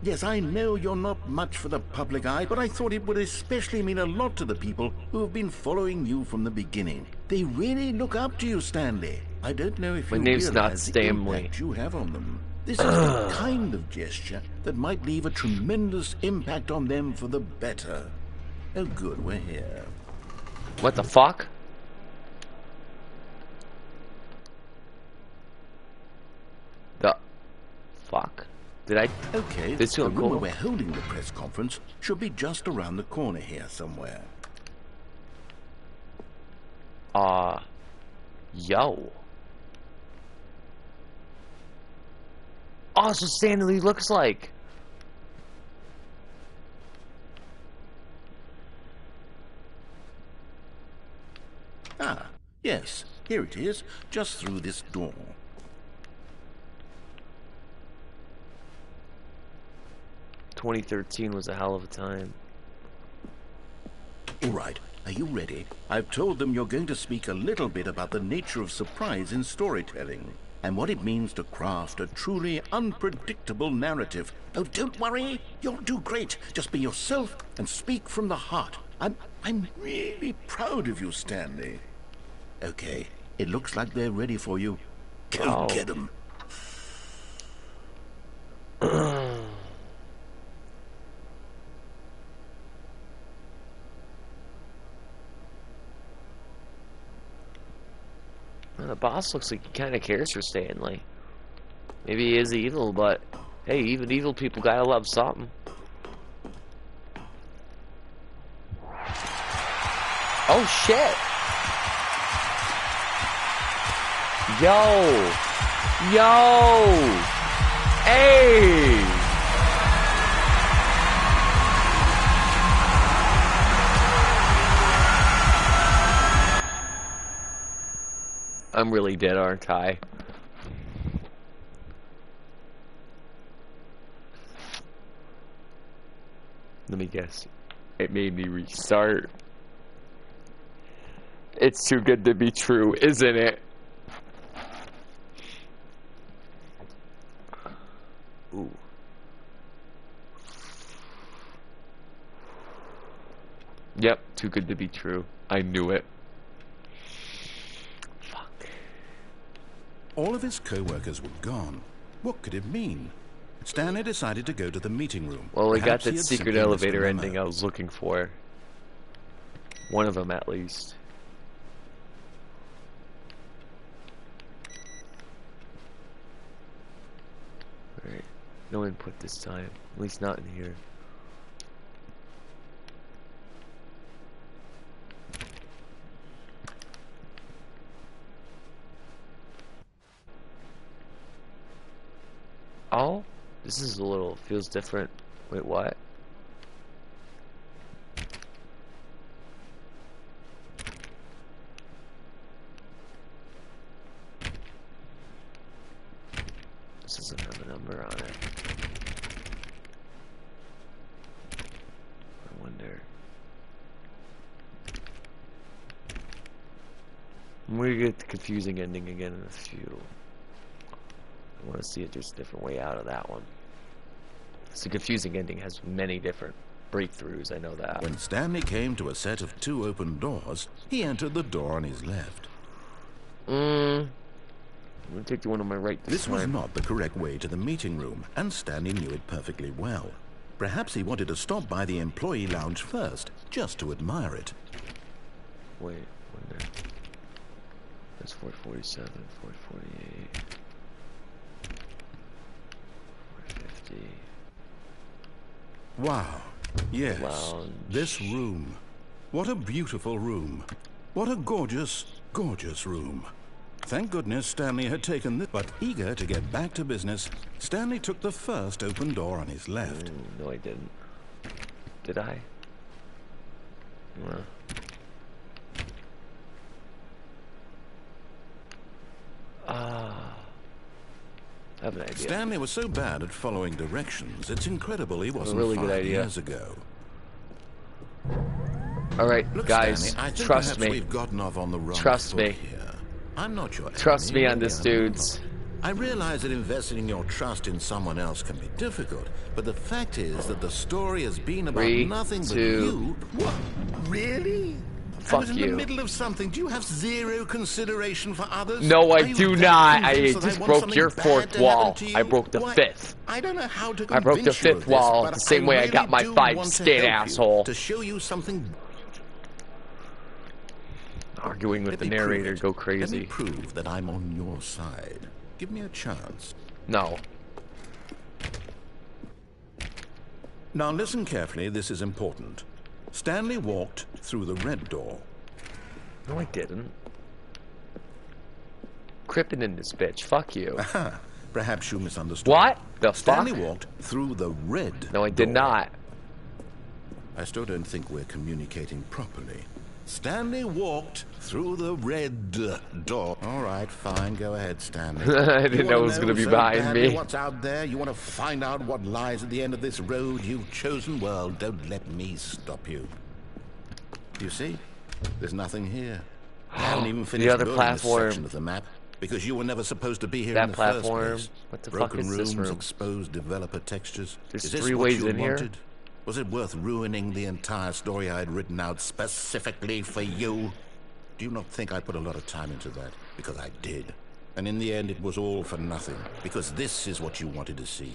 Yes, I know you're not much for the public eye, but I thought it would especially mean a lot to the people who have been following you from the beginning. They really look up to you, Stanley. I don't know if My you name's not realize the Stanley. impact you have on them. This is the kind of gesture that might leave a tremendous impact on them for the better. Oh good, we're here. What the fuck? The fuck? Did I? Okay, This the will room where go. we're holding the press conference should be just around the corner here somewhere. Yo. Oh, so Stanley looks like. Ah, yes, here it is, just through this door. "2013 was a hell of a time." All right, are you ready? I've told them you're going to speak a little bit about the nature of surprise in storytelling and what it means to craft a truly unpredictable narrative. Oh, don't worry, you'll do great. Just be yourself and speak from the heart. I'm really proud of you, Stanley. Okay, it looks like they're ready for you. Go get them. Well, the boss looks like he kind of cares for Stanley. Maybe he is evil, but hey, even evil people gotta love something. Oh shit! Yo! Yo! Hey! I'm really dead, aren't I? Let me guess. It made me restart. It's too good to be true, isn't it? Ooh. Yep, too good to be true. I knew it. Fuck. All of his co-workers were gone. What could it mean? Stanley decided to go to the meeting room. Well, we got Perhaps he that had secret simply missed elevator the ending memo. I was looking for. One of them, at least. Alright. No input this time. At least not in here. Oh? This is a little... feels different. Wait, what? This doesn't have a number on it. I wonder. I'm gonna get the confusing ending again in a few. I want to see if there's a different way out of that one. So the confusing ending has many different breakthroughs, I know that. When Stanley came to a set of 2 open doors, he entered the door on his left. I'm gonna take the one on my right this This was time. not the correct way to the meeting room, and Stanley knew it perfectly well. Perhaps he wanted to stop by the employee lounge first, just to admire it. Wait, wonder. That's 447, 448. 450. Wow. Yes. Lounge. This room. What a beautiful room. What a gorgeous, gorgeous room. Thank goodness Stanley had taken this, but eager to get back to business, Stanley took the first open door on his left. No, I didn't. Did I? I have an idea. Stanley was so bad at following directions, it's incredible he wasn't really good 5 idea. years ago. Alright, Look, guys, Stanley, I think trust perhaps me. we've gotten off on the wrong Trust foot me. here. I'm not your Trust enemy, me on this, maybe I'm dudes. not. I realize that investing your trust in someone else can be difficult, but the fact is that the story has been about 3, nothing but 2. you. What? Really? I Fuck was in you. the middle of something. Do you have zero consideration for others? No, I Are you do that not. I convinced that just want broke something your bad 4th to wall. happen to you? I broke the Why, 5th. I don't know how to I broke the convince you 5th of this, wall but the same way I really got my do 5 want to skin, help you, asshole. to show you something. Arguing with Let the me prove narrator, it. go Let me crazy. prove that I'm on your side. Give me a chance. No. Now listen carefully, this is important. Stanley walked through the red door. No, I didn't. crippin' in this bitch. Fuck you. Aha. Perhaps you misunderstood. What the Stanley fuck? walked through the red No, I did door. not. I still don't think we're communicating properly. Stanley walked through the red door. All right, fine. Go ahead, Stanley. I didn't know it was going to be behind me. What's out there? You want to find out what lies at the end of this road you've chosen? Well, don't let me stop you. You see? There's nothing here. I haven't even finished The other building this platform. section of the map because you were never supposed to be here That in the platform. first place. What the Broken fuck is this rooms, room? exposed developer textures. There's Is this 3 what ways you in here. wanted? Was it worth ruining the entire story I had written out specifically for you? Do you not think I put a lot of time into that? Because I did. And in the end, it was all for nothing. Because this is what you wanted to see.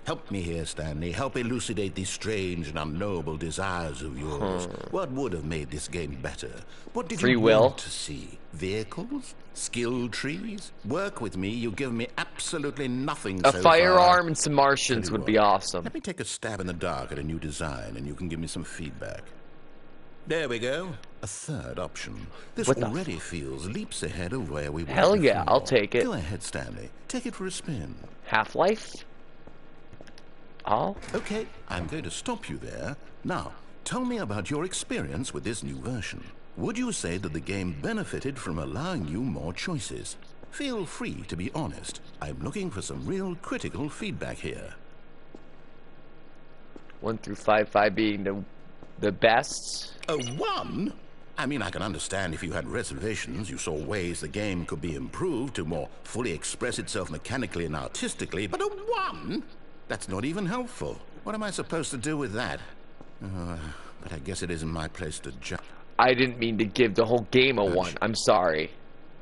Help me here, Stanley. Help elucidate these strange and unknowable desires of yours. What would have made this game better? What did Free you will? want to see? Vehicles? Skill trees? Work with me. You've given me absolutely nothing A so firearm far. and some Martians Tell you would be what, awesome. Let me take a stab in the dark at a new design, and you can give me some feedback. There we go. A third option. This What the already feels leaps ahead of where we were Hell yeah, before. I'll take it. Go ahead, Stanley. Take it for a spin. Half-Life? Oh? Okay, I'm going to stop you there. Now, tell me about your experience with this new version. Would you say that the game benefited from allowing you more choices? Feel free to be honest. I'm looking for some real critical feedback here. 1 through 5, 5 being the best. A 1? I mean, I can understand if you had reservations, you saw ways the game could be improved to more fully express itself mechanically and artistically, but a 1? That's not even helpful. What am I supposed to do with that? But I guess it isn't my place to judge. I didn't mean to give the whole game a 1. I'm sorry.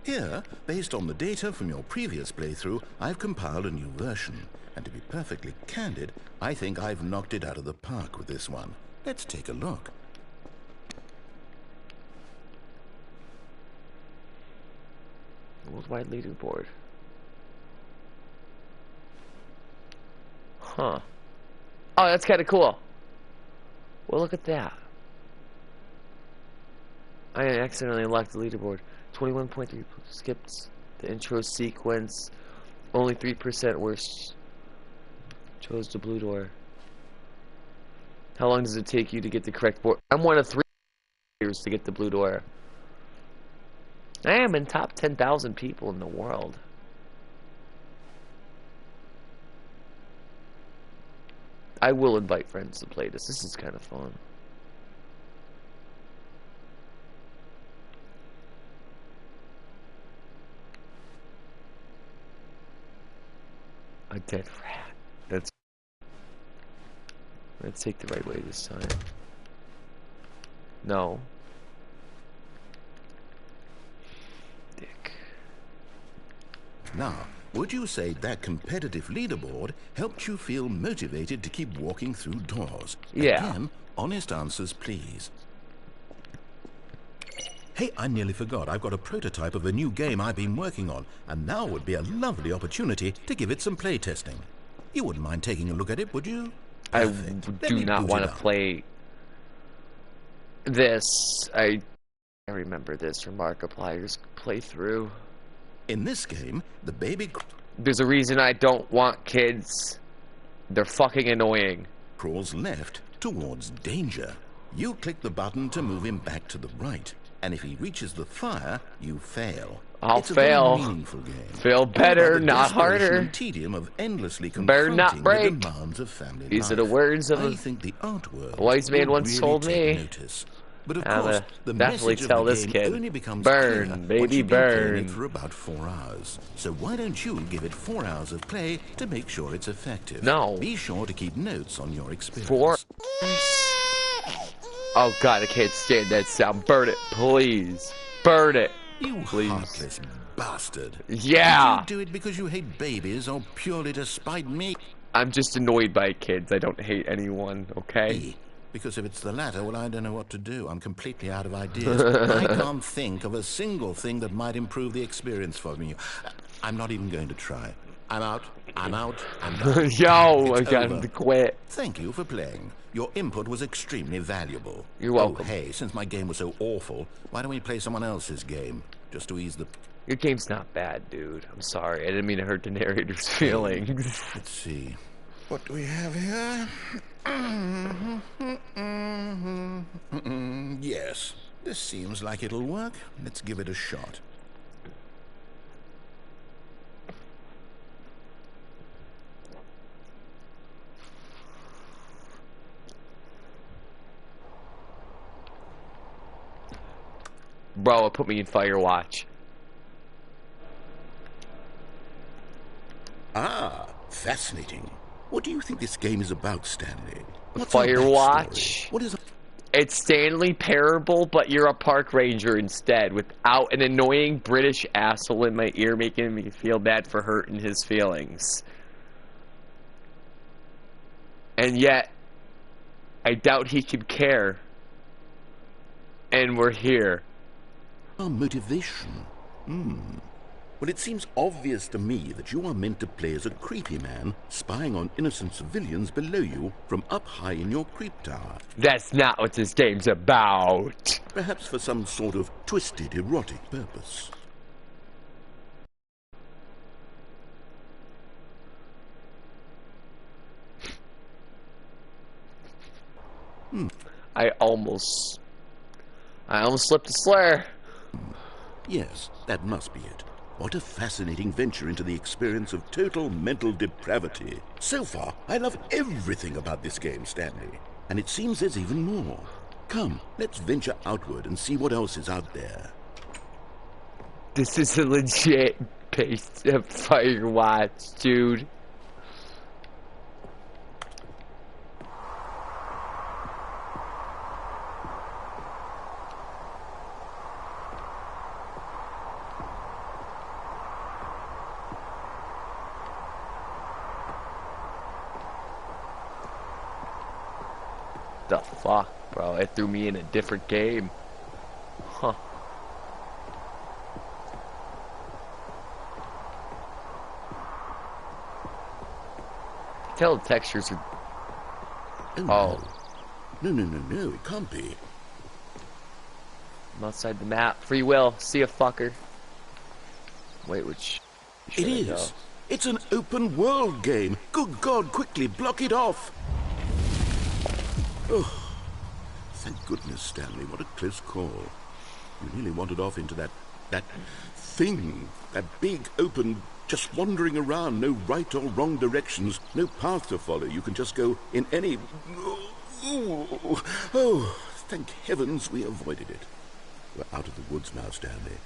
Here, based on the data from your previous playthrough, I've compiled a new version. And to be perfectly candid, I think I've knocked it out of the park with this one. Let's take a look. Worldwide leaderboard. Huh. Oh, that's kind of cool. Well, look at that. I accidentally unlocked the leaderboard. 21.3 skipped the intro sequence. Only 3% were chose the blue door. How long does it take you to get the correct board? I'm one of 3 years to get the blue door. I am in top 10,000 people in the world. I will invite friends to play this. This is kind of fun. A dead rat. That's. Let's take the right way this time. No. Dick. Now, would you say that competitive leaderboard helped you feel motivated to keep walking through doors? Yeah. Again, honest answers, please. Hey, I nearly forgot. I've got a prototype of a new game I've been working on, and now would be a lovely opportunity to give it some play testing. You wouldn't mind taking a look at it, would you? Perfect. I Let do me not boot want it to up. play this. I remember this from Markiplier's playthrough. In this game, the baby There's a reason I don't want kids. They're fucking annoying. crawls left towards danger. You click the button to move him back to the right, and if he reaches the fire, you fail. I'll it's a fail. very meaningful game. Fail All better, about the not desperation harder. and tedium of endlessly Better not confronting break. the demands of family These are life. the words of I a think the artwork wise man will once really told take me. notice. But of I'm course, gonna the definitely message tell of the this game kid, only becomes burn, clear baby, once you've been playing burn. it for about 4 hours. So why don't you give it 4 hours of play to make sure it's effective? No. Be sure to keep notes on your experience. 4. Oh god, I can't stand that sound. Burn it, please. Burn it. You Please. heartless bastard. Yeah. Did you do it because you hate babies or purely to spite me? I'm just annoyed by kids. I don't hate anyone, okay? Because if it's the latter, well, I don't know what to do. I'm completely out of ideas. I can't think of a single thing that might improve the experience for me. I'm not even going to try. I'm out. I'm out. I'm done. Yo, I It's got over. him to quit. Thank you for playing. Your input was extremely valuable. You're welcome. Oh, hey, since my game was so awful, why don't we play someone else's game? just to ease the... Your game's not bad, dude. I'm sorry. I didn't mean to hurt the narrator's feelings. Let's see. What do we have here? Yes, this seems like it'll work. Let's give it a shot. Bro, it put me in Firewatch. Ah, fascinating. What do you think this game is about, Stanley? What's Firewatch. What is It's Stanley Parable, but you're a park ranger instead, without an annoying British asshole in my ear making me feel bad for hurting his feelings. And yet, I doubt he could care. And we're here. our motivation? Well, it seems obvious to me that you are meant to play as a creepy man, spying on innocent civilians below you from up high in your creep tower. That's not what this game's about. Perhaps for some sort of twisted, erotic purpose. I almost slipped a slur. Yes, that must be it. What a fascinating venture into the experience of total mental depravity. So far, I love everything about this game, Stanley. And it seems there's even more. Come, let's venture outward and see what else is out there. This is a legit pace of Firewatch, dude. The fuck, bro? It threw me in a different game. Huh. Tell the textures are... Oh. No, it can't be. I'm outside the map. Free will. See ya, fucker. Wait, which... It is. It's an open world game. Good God, quickly block it off. Oh, thank goodness, Stanley. What a close call. You nearly wandered off into that thing. That big, open, just wandering around. No right or wrong directions. No path to follow. You can just go in any... Oh, thank heavens we avoided it. We're out of the woods now, Stanley.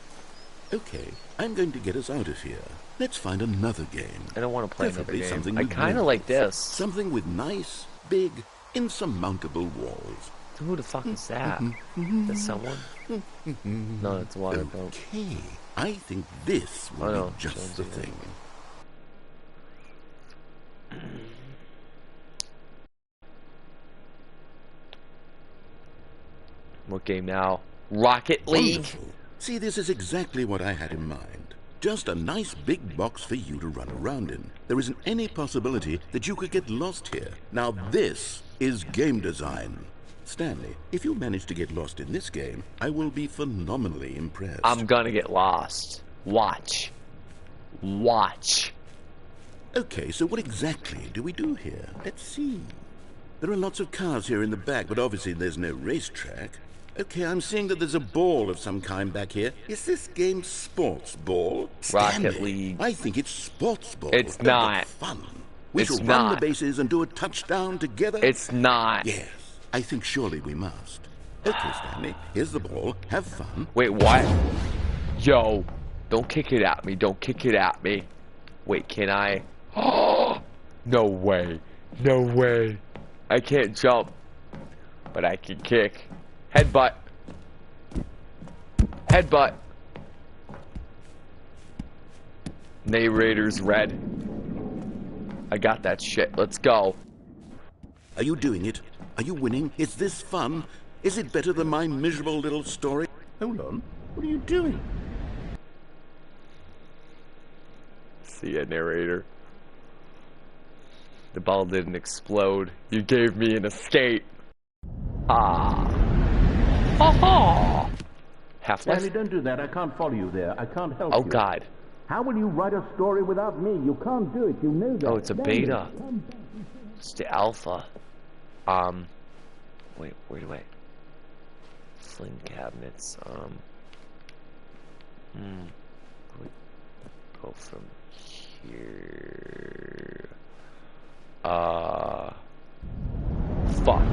Okay, I'm going to get us out of here. Let's find another game. I don't want to play another game. Something I kind of like this. Something with nice, big, insurmountable walls. Who the fuck is that? Is someone? No, it's a water boat. Okay, I think this will be just the thing. What game now? Rocket League? Wonderful. See, this is exactly what I had in mind. Just a nice big box for you to run around in. There isn't any possibility that you could get lost here. Now this is game design. Stanley, if you manage to get lost in this game, I will be phenomenally impressed. I'm gonna get lost. Watch. Watch. Okay, so what exactly do we do here? Let's see. There are lots of cars here in the back, but obviously there's no racetrack. Okay, I'm seeing that there's a ball of some kind back here. Is this game sports ball? Stanley, Rocket League. I think it's sports ball. It's not. Fun. We shall run the bases and do a touchdown together. It's not. Yes, I think surely we must. Okay, Stanley, here's the ball. Have fun. Wait, what? Yo, don't kick it at me. Don't kick it at me. Wait, can I? Oh, no way. No way. I can't jump, but I can kick. Headbutt. Headbutt. Narrator's red. I got that shit. Let's go. Are you doing it? Are you winning? Is this fun? Is it better than my miserable little story? Hold on. What are you doing? See ya, narrator. The ball didn't explode. You gave me an escape. Ah. Ha ha! Half-Life? Stanley, don't do that. I can't follow you there. I can't help you. Oh, God. How will you write a story without me? You can't do it. You know that. Oh, it's a beta. It's the alpha. Wait, where do I... Sling cabinets, go from here... Fuck.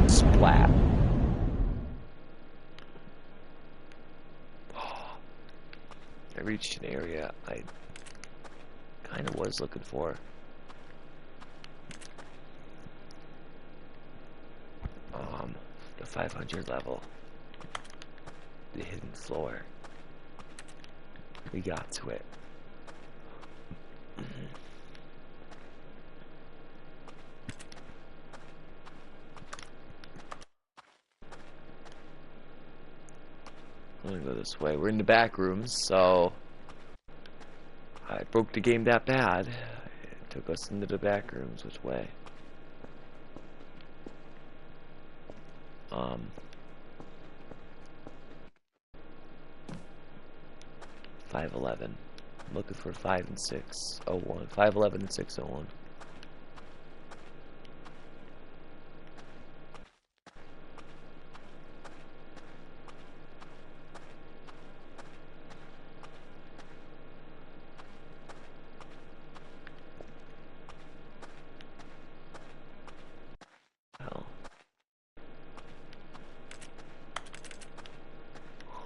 Splat. I reached an area I kind of was looking for. The 500 level. The hidden floor. We got to it. I'm gonna go this way. We're in the back rooms, so I broke the game that bad. It took us into the back rooms. Which way? 511. I'm looking for 5 and 601. 511 and 601.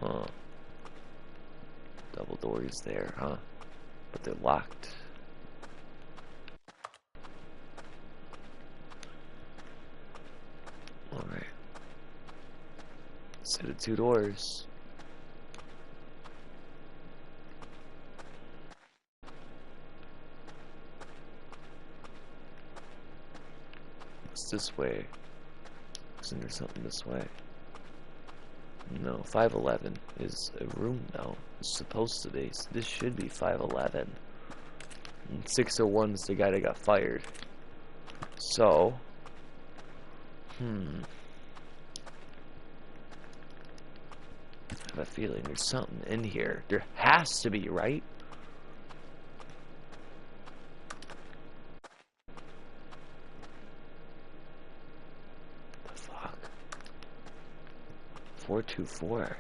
Huh. Double doors there, huh? But they're locked. Alright. Set of 2 doors. What's this way? Isn't there something this way? No, 511 is a room now. It's supposed to be. So this should be 511. And 601 is the guy that got fired. So, I have a feeling there's something in here. There has to be, right? The fuck? 424.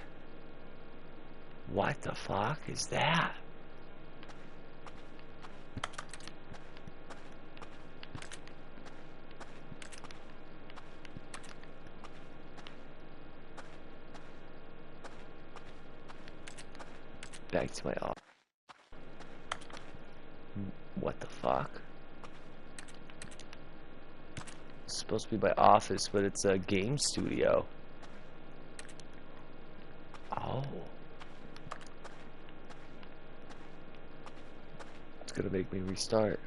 What the fuck is that? Back to my office. What the fuck? It's supposed to be my office, but it's a game studio. Oh. It's gonna make me restart.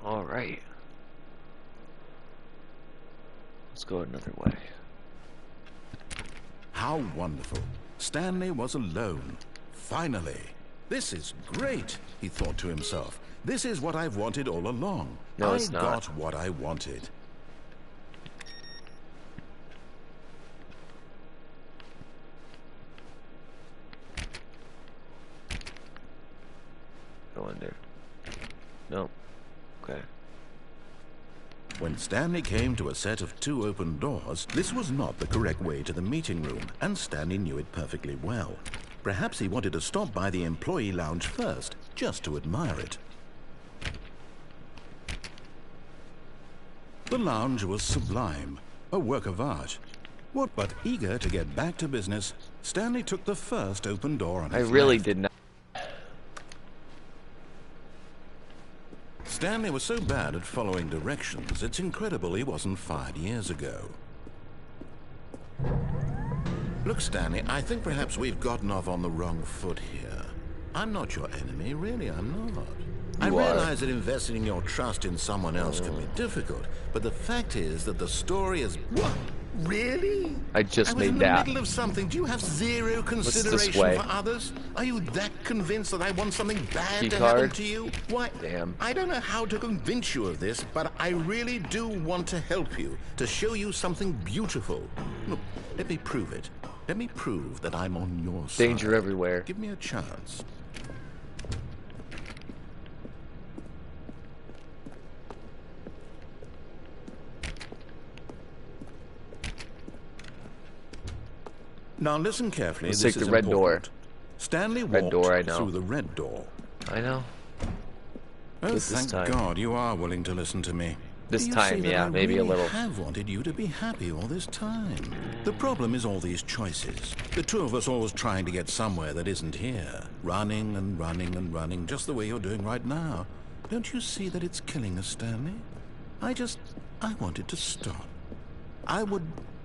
Alright. Let's go another way. How wonderful. Stanley was alone. Finally. This is great, he thought to himself. This is what I've wanted all along. No, it's not. I got what I wanted. Go under. No. Okay. When Stanley came to a set of 2 open doors, this was not the correct way to the meeting room, and Stanley knew it perfectly well. Perhaps he wanted to stop by the employee lounge first, just to admire it. The lounge was sublime, a work of art. What but eager to get back to business, Stanley took the first open door on his I really left. did not. Stanley was so bad at following directions, it's incredible he wasn't fired years ago. Look, Stanley, I think perhaps we've gotten off on the wrong foot here. I'm not your enemy, really, I'm not. I realize that investing your trust in someone else can be difficult, but the fact is that the story is... What? Really? I just made that. I was in the middle of something. Do you have zero consideration for others? Are you that convinced that I want something bad to happen to you? Why? Damn. I don't know how to convince you of this, but I really do want to help you, to show you something beautiful. Look, let me prove it. Let me prove that I'm on your side. Danger everywhere. Give me a chance. Now listen carefully. Let's this take is the red important. door. Stanley Red door, I know. through the red door. I know. Oh, thank God you are willing to listen to me. This time, yeah, maybe a little. I have wanted you to be happy all this time. The problem is all these choices. The two of us always trying to get somewhere that isn't here. Running and running and running, just the way you're doing right now. Don't you see that it's killing us, Stanley? I wanted to stop.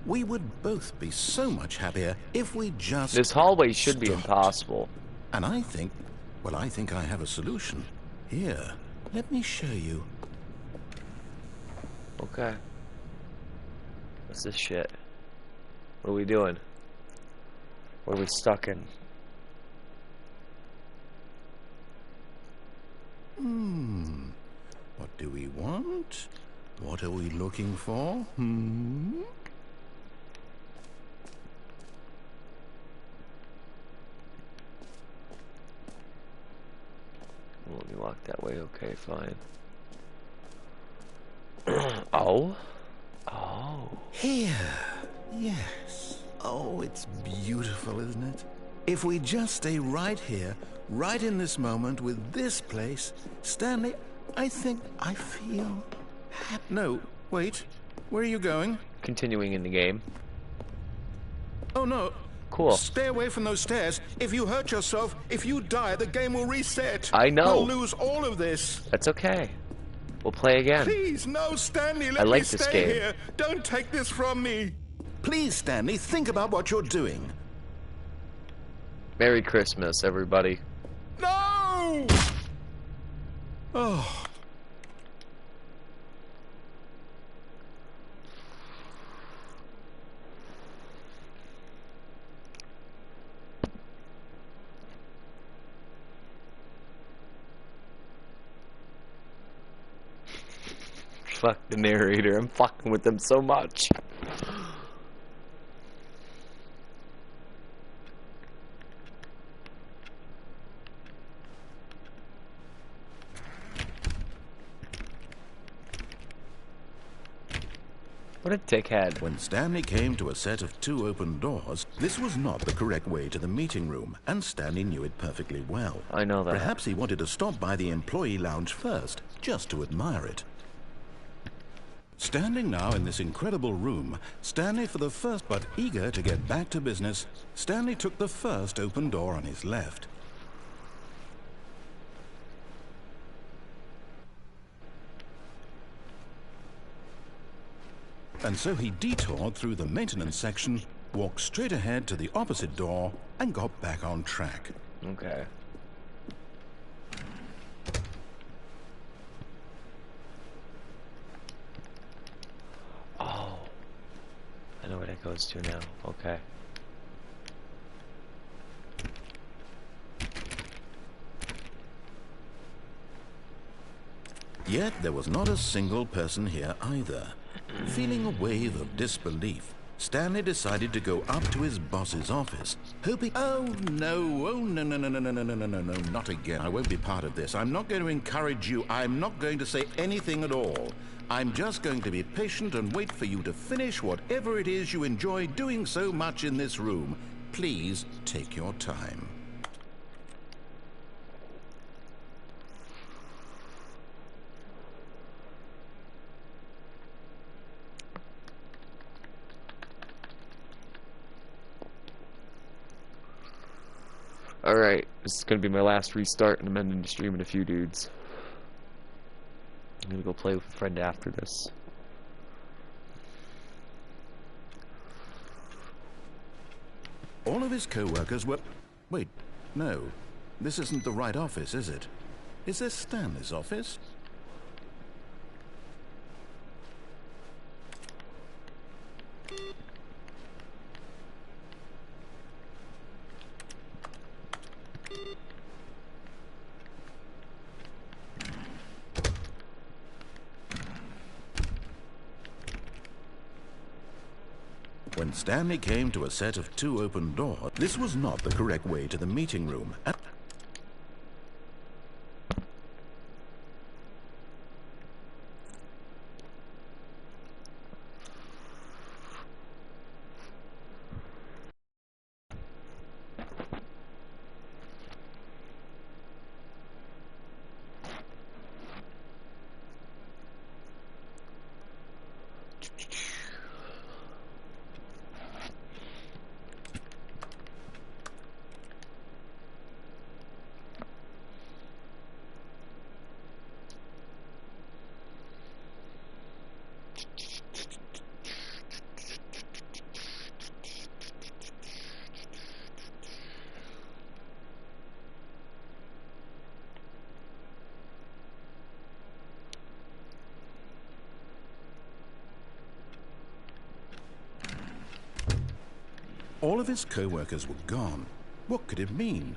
We would both be so much happier if we just... This hallway should be stopped. impossible. And I think I have a solution. Here, let me show you. Okay. What's this shit? What are we doing? What are we stuck in? What do we want? What are we looking for? Let me walk that way. Okay, fine. Oh? Here. Yes. Oh, it's beautiful, isn't it? If we just stay right here, right in this moment with this place, Stanley, I think I feel happy. No, wait. Where are you going? Continuing in the game. Oh, no. Cool. Stay away from those stairs. If you hurt yourself, if you die, the game will reset. I know. We'll lose all of this. That's okay. We'll play again. Please, no, Stanley, let like me this stay game. here. Don't take this from me. Please, Stanley, think about what you're doing. Merry Christmas, everybody. No! Oh. Fuck the narrator. I'm fucking with them so much. What a dickhead. When Stanley came to a set of 2 open doors, this was not the correct way to the meeting room, and Stanley knew it perfectly well. I know that. Perhaps he wanted to stop by the employee lounge first, just to admire it. Standing now in this incredible room, Stanley for the first, but eager to get back to business, Stanley took the first open door on his left. And so he detoured through the maintenance section, walked straight ahead to the opposite door, and got back on track. Okay. Oh. I know where that goes to now. Okay. Yet there was not a single person here either. Feeling a wave of disbelief, Stanley decided to go up to his boss's office, hoping... Oh, no, not again. I won't be part of this. I'm not going to encourage you. I'm not going to say anything at all. I'm just going to be patient and wait for you to finish whatever it is you enjoy doing so much in this room. Please take your time. Alright, this is gonna be my last restart, and I'm ending the stream in a few dudes. I'm gonna go play with a friend after this. All of his co-workers were... Wait, no. This isn't the right office, is it? Is this Stanley's office? When Stanley came to a set of 2 open doors, this was not the correct way to the meeting room. All of his co-workers were gone. What could it mean?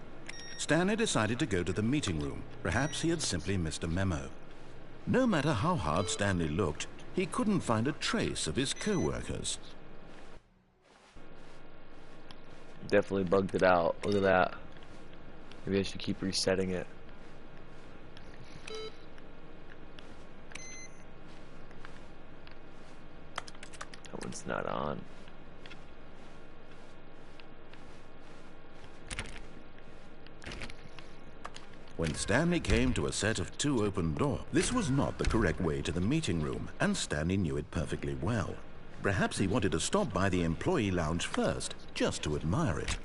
Stanley decided to go to the meeting room. Perhaps he had simply missed a memo. No matter how hard Stanley looked, he couldn't find a trace of his co-workers. Definitely bugged it out. Look at that. Maybe I should keep resetting it. That one's not on. When Stanley came to a set of 2 open doors, this was not the correct way to the meeting room, and Stanley knew it perfectly well. Perhaps he wanted to stop by the employee lounge first, just to admire it.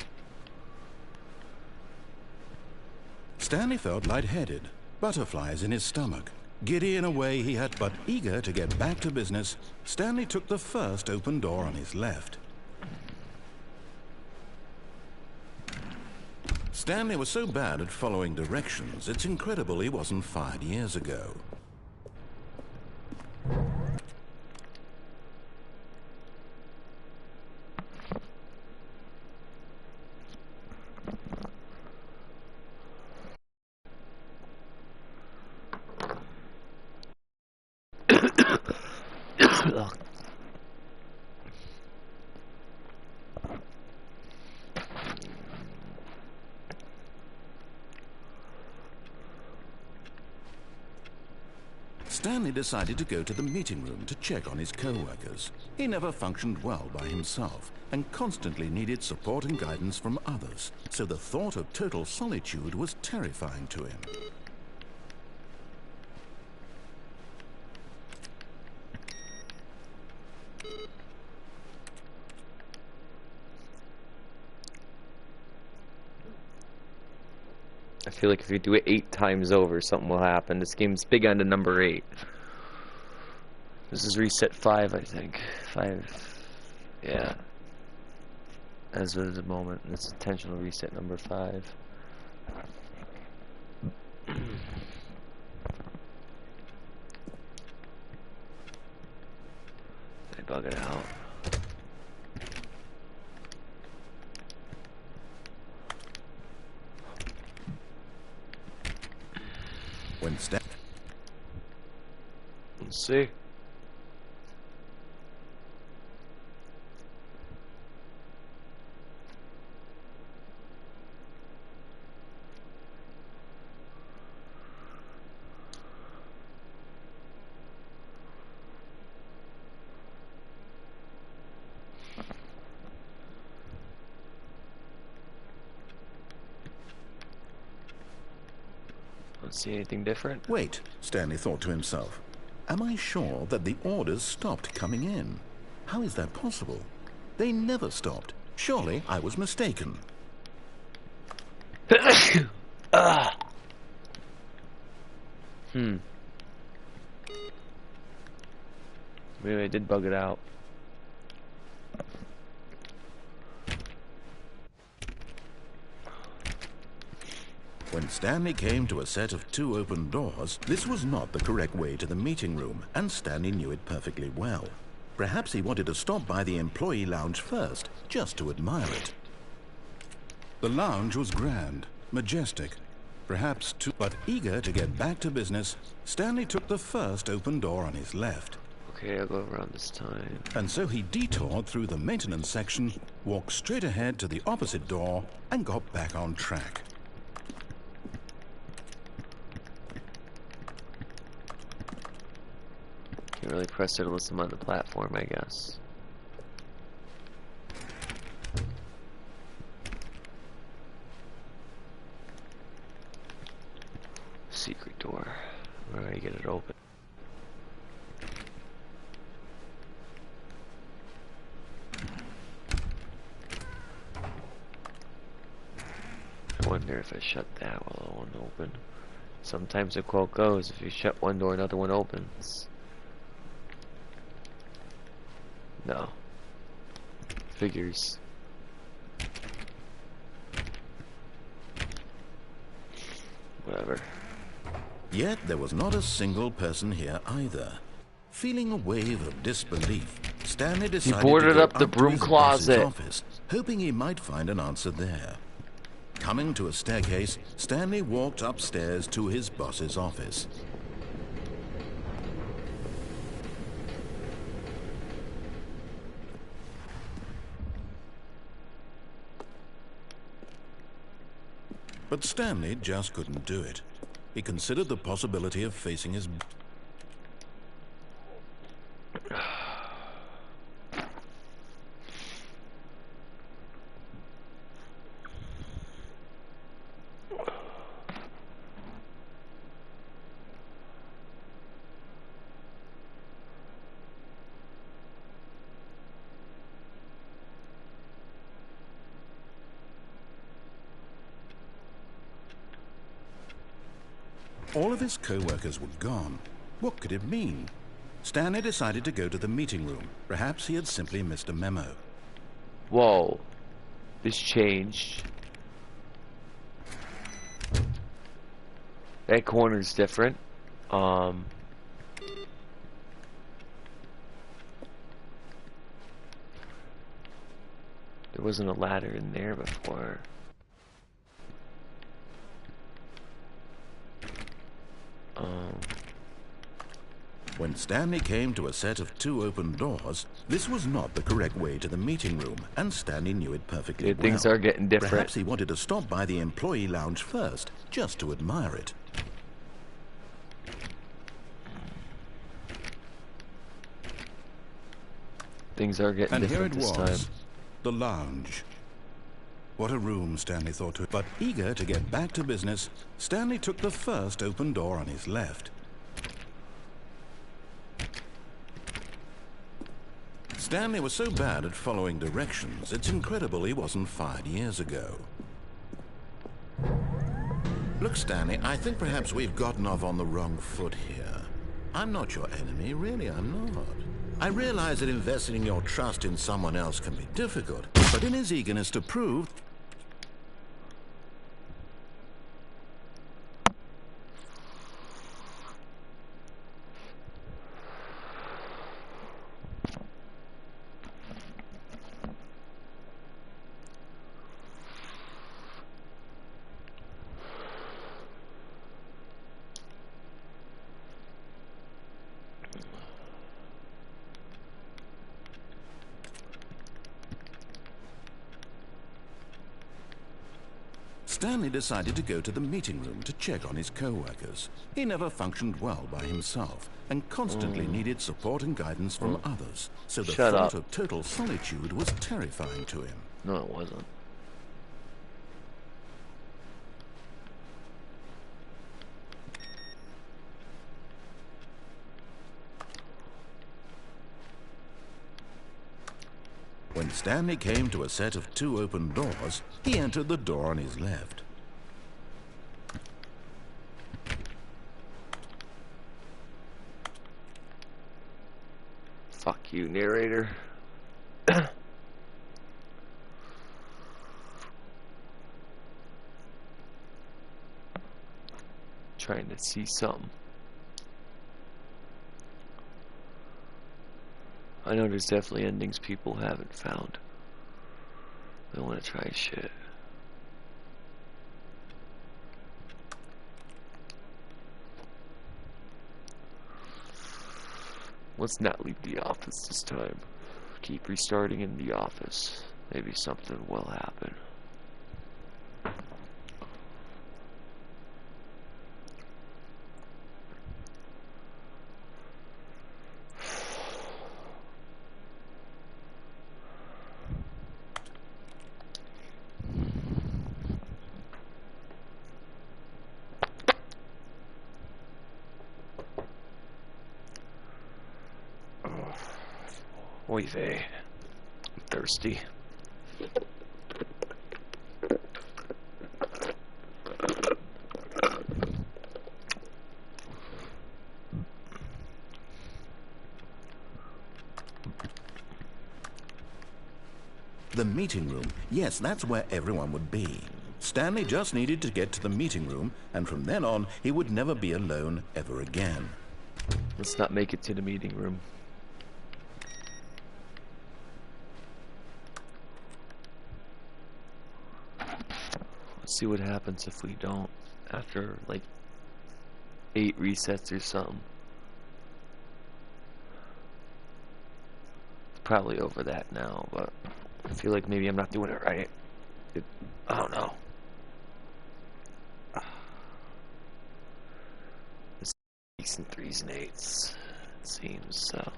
Stanley felt lightheaded, butterflies in his stomach. Giddy in a way he had, but eager to get back to business, Stanley took the first open door on his left. Stanley was so bad at following directions, it's incredible he wasn't fired years ago. Stanley decided to go to the meeting room to check on his co-workers. He never functioned well by himself and constantly needed support and guidance from others, so the thought of total solitude was terrifying to him. I feel like if you do it 8 times over, something will happen. This game's big on the number 8. This is reset 5, I think. 5. Yeah. As of the moment, it's intentional reset number 5. They bug it out. Let's see. Don't see anything different. Wait, Stanley thought to himself. Am I sure that the orders stopped coming in? How is that possible? They never stopped. Surely I was mistaken. Maybe I did bug it out. When Stanley came to a set of 2 open doors, this was not the correct way to the meeting room, and Stanley knew it perfectly well. Perhaps he wanted to stop by the employee lounge first, just to admire it. The lounge was grand, majestic, perhaps too... But eager to get back to business, Stanley took the first open door on his left. Okay, I'll go around this time. And so he detoured through the maintenance section, walked straight ahead to the opposite door, and got back on track. Can't really press it to listen on the platform, I guess. Secret door. Where do I get it open? I wonder if I shut that one open. Sometimes the quote goes, if you shut one door, another one opens. No. Figures. Whatever. Yet there was not a single person here either. Feeling a wave of disbelief, Stanley decided boarded to go up the to broom his closet. boss's office, hoping he might find an answer there. Coming to a staircase, Stanley walked upstairs to his boss's office. But Stanley just couldn't do it. He considered the possibility of facing his... All of his co-workers were gone. What could it mean? Stanley decided to go to the meeting room. Perhaps he had simply missed a memo. Whoa. This changed. That corner's different. There wasn't a ladder in there before. When Stanley came to a set of 2 open doors, this was not the correct way to the meeting room, and Stanley knew it perfectly well. Things are getting different. Perhaps he wanted to stop by the employee lounge first, just to admire it. Things are getting different this time. And here it was, the lounge. What a room, Stanley thought to it. But eager to get back to business, Stanley took the first open door on his left. Stanley was so bad at following directions, it's incredible he wasn't fired years ago. Look, Stanley, I think perhaps we've gotten off on the wrong foot here. I'm not your enemy, really, I'm not. I realize that investing your trust in someone else can be difficult, but in his eagerness to prove... Stanley decided to go to the meeting room to check on his co-workers. He never functioned well by himself and constantly needed support and guidance from others. So the thought of total solitude was terrifying to him. No, it wasn't. When Stanley came to a set of 2 open doors, he entered the door on his left. Fuck you, narrator. trying to see something. I know there's definitely endings people haven't found. I want to try shit. Let's not leave the office this time. Keep restarting in the office. Maybe something will happen. Oy vey. I'm thirsty. The meeting room. Yes, that's where everyone would be. Stanley just needed to get to the meeting room, and from then on, he would never be alone ever again. Let's not make it to the meeting room. See what happens if we don't after like 8 resets or something. It's probably over that now, but I feel like maybe I'm not doing it right. I don't know. This is in 3s and 8s, it seems so.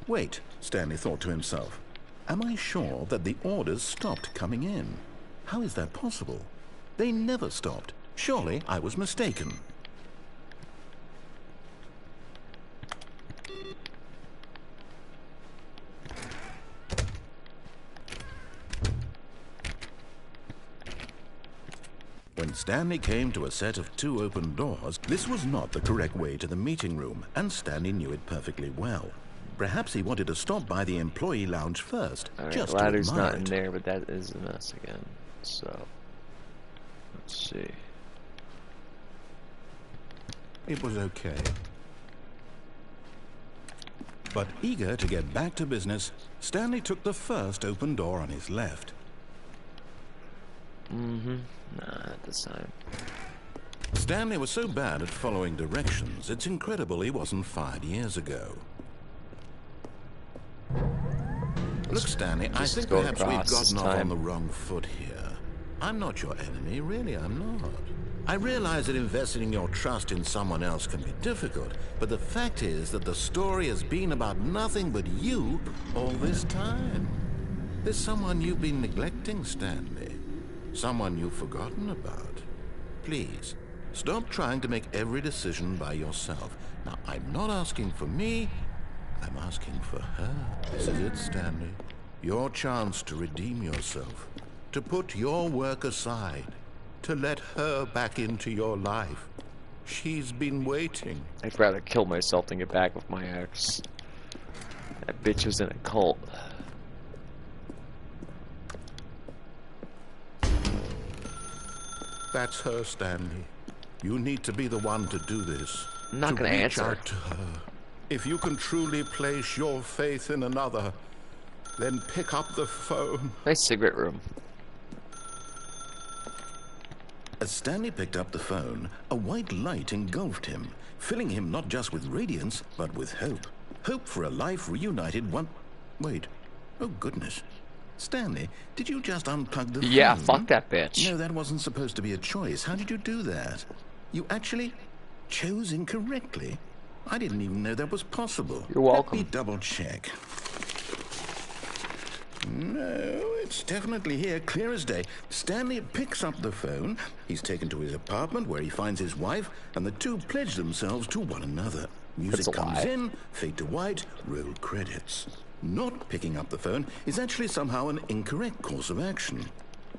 Wait, Stanley thought to himself. Am I sure that the orders stopped coming in? How is that possible? They never stopped. Surely I was mistaken. When Stanley came to a set of 2 open doors, this was not the correct way to the meeting room, and Stanley knew it perfectly well. Perhaps he wanted to stop by the employee lounge first, just to ladder's admire not in it. there, but that is a mess again. So, let's see. It was okay. But eager to get back to business, Stanley took the first open door on his left. Nah, not this time. Stanley was so bad at following directions, it's incredible he wasn't fired years ago. Look, Stanley, I think perhaps we've gotten off on the wrong foot here. I'm not your enemy, really, I'm not. I realize that investing your trust in someone else can be difficult, but the fact is that the story has been about nothing but you all this time. There's someone you've been neglecting, Stanley. Someone you've forgotten about. Please, stop trying to make every decision by yourself. Now, I'm not asking for me, I'm asking for her. This is it, Stanley. Your chance to redeem yourself. To put your work aside. To let her back into your life. She's been waiting. I'd rather kill myself than get back with my ex. That bitch was in a cult. That's her, Stanley. You need to be the one to do this. I'm not gonna answer. Out to her. If you can truly place your faith in another, then pick up the phone. Nice cigarette room. As Stanley picked up the phone, a white light engulfed him, filling him not just with radiance, but with hope. Hope for a life reunited one... Wait. Oh, goodness. Stanley, did you just unplug the phone? Yeah, fuck that bitch. No, that wasn't supposed to be a choice. How did you do that? You actually chose incorrectly? I didn't even know that was possible. You're welcome. Let me double check. No, it's definitely here, clear as day. Stanley picks up the phone. He's taken to his apartment where he finds his wife, and the two pledge themselves to one another. Music comes in, fade to white, roll credits. Not picking up the phone is actually somehow an incorrect course of action.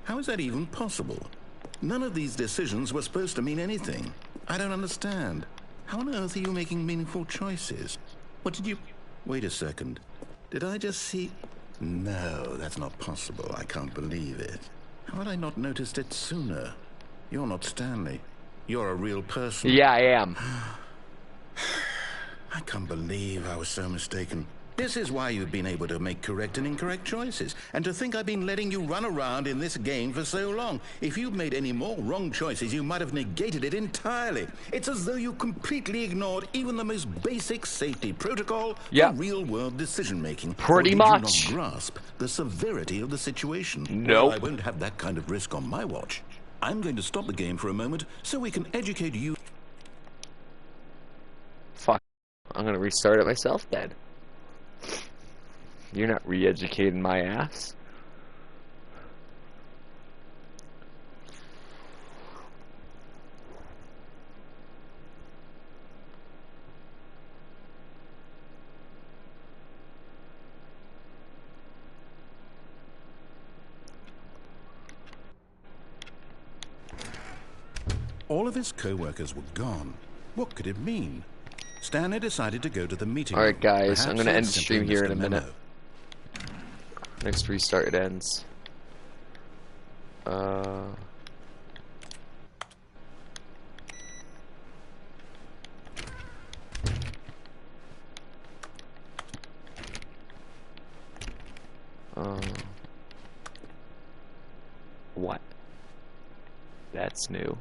How is that even possible? None of these decisions were supposed to mean anything. I don't understand. How on earth are you making meaningful choices? What did you... Wait a second. Did I just see... No, that's not possible. I can't believe it. How had I not noticed it sooner? You're not Stanley. You're a real person. Yeah, I am. I can't believe I was so mistaken. This is why you've been able to make correct and incorrect choices. And to think I've been letting you run around in this game for so long. If you'd made any more wrong choices, you might have negated it entirely. It's as though you completely ignored even the most basic safety protocol for real-world decision-making. Pretty much. Do you not grasp the severity of the situation? Nope. Well, I won't have that kind of risk on my watch. I'm going to stop the game for a moment so we can educate you. Fuck. I'm gonna restart it myself then. You're not re-educating my ass. All of his co-workers were gone. What could it mean? Stanley decided to go to the meeting. Alright guys, Perhaps I'm gonna end the stream here in a minute. Next restart it ends. What? That's new.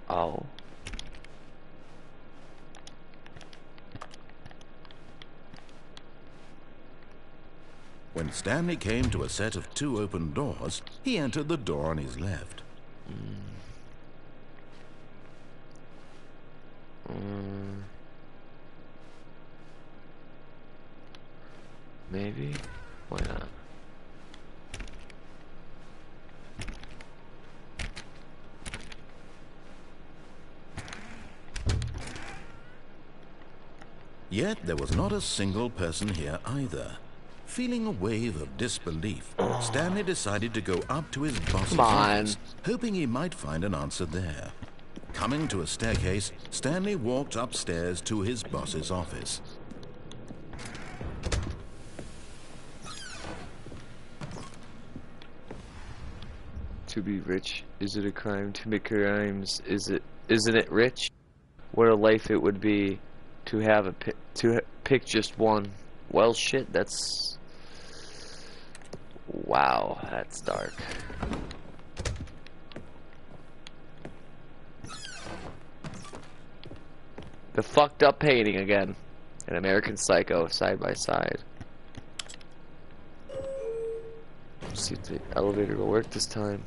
Oh. When Stanley came to a set of 2 open doors, he entered the door on his left. Maybe? Why not? Yet there was not a single person here either. Feeling a wave of disbelief, Stanley decided to go up to his boss's office, hoping he might find an answer there. Coming to a staircase, Stanley walked upstairs to his boss's office. To be rich, is it a crime to make crimes? Isn't it rich? What a life it would be to have to pick just one. Well, shit, that's... Wow, that's dark. The fucked up painting again. An American Psycho, side by side. Let's see if the elevator will work this time.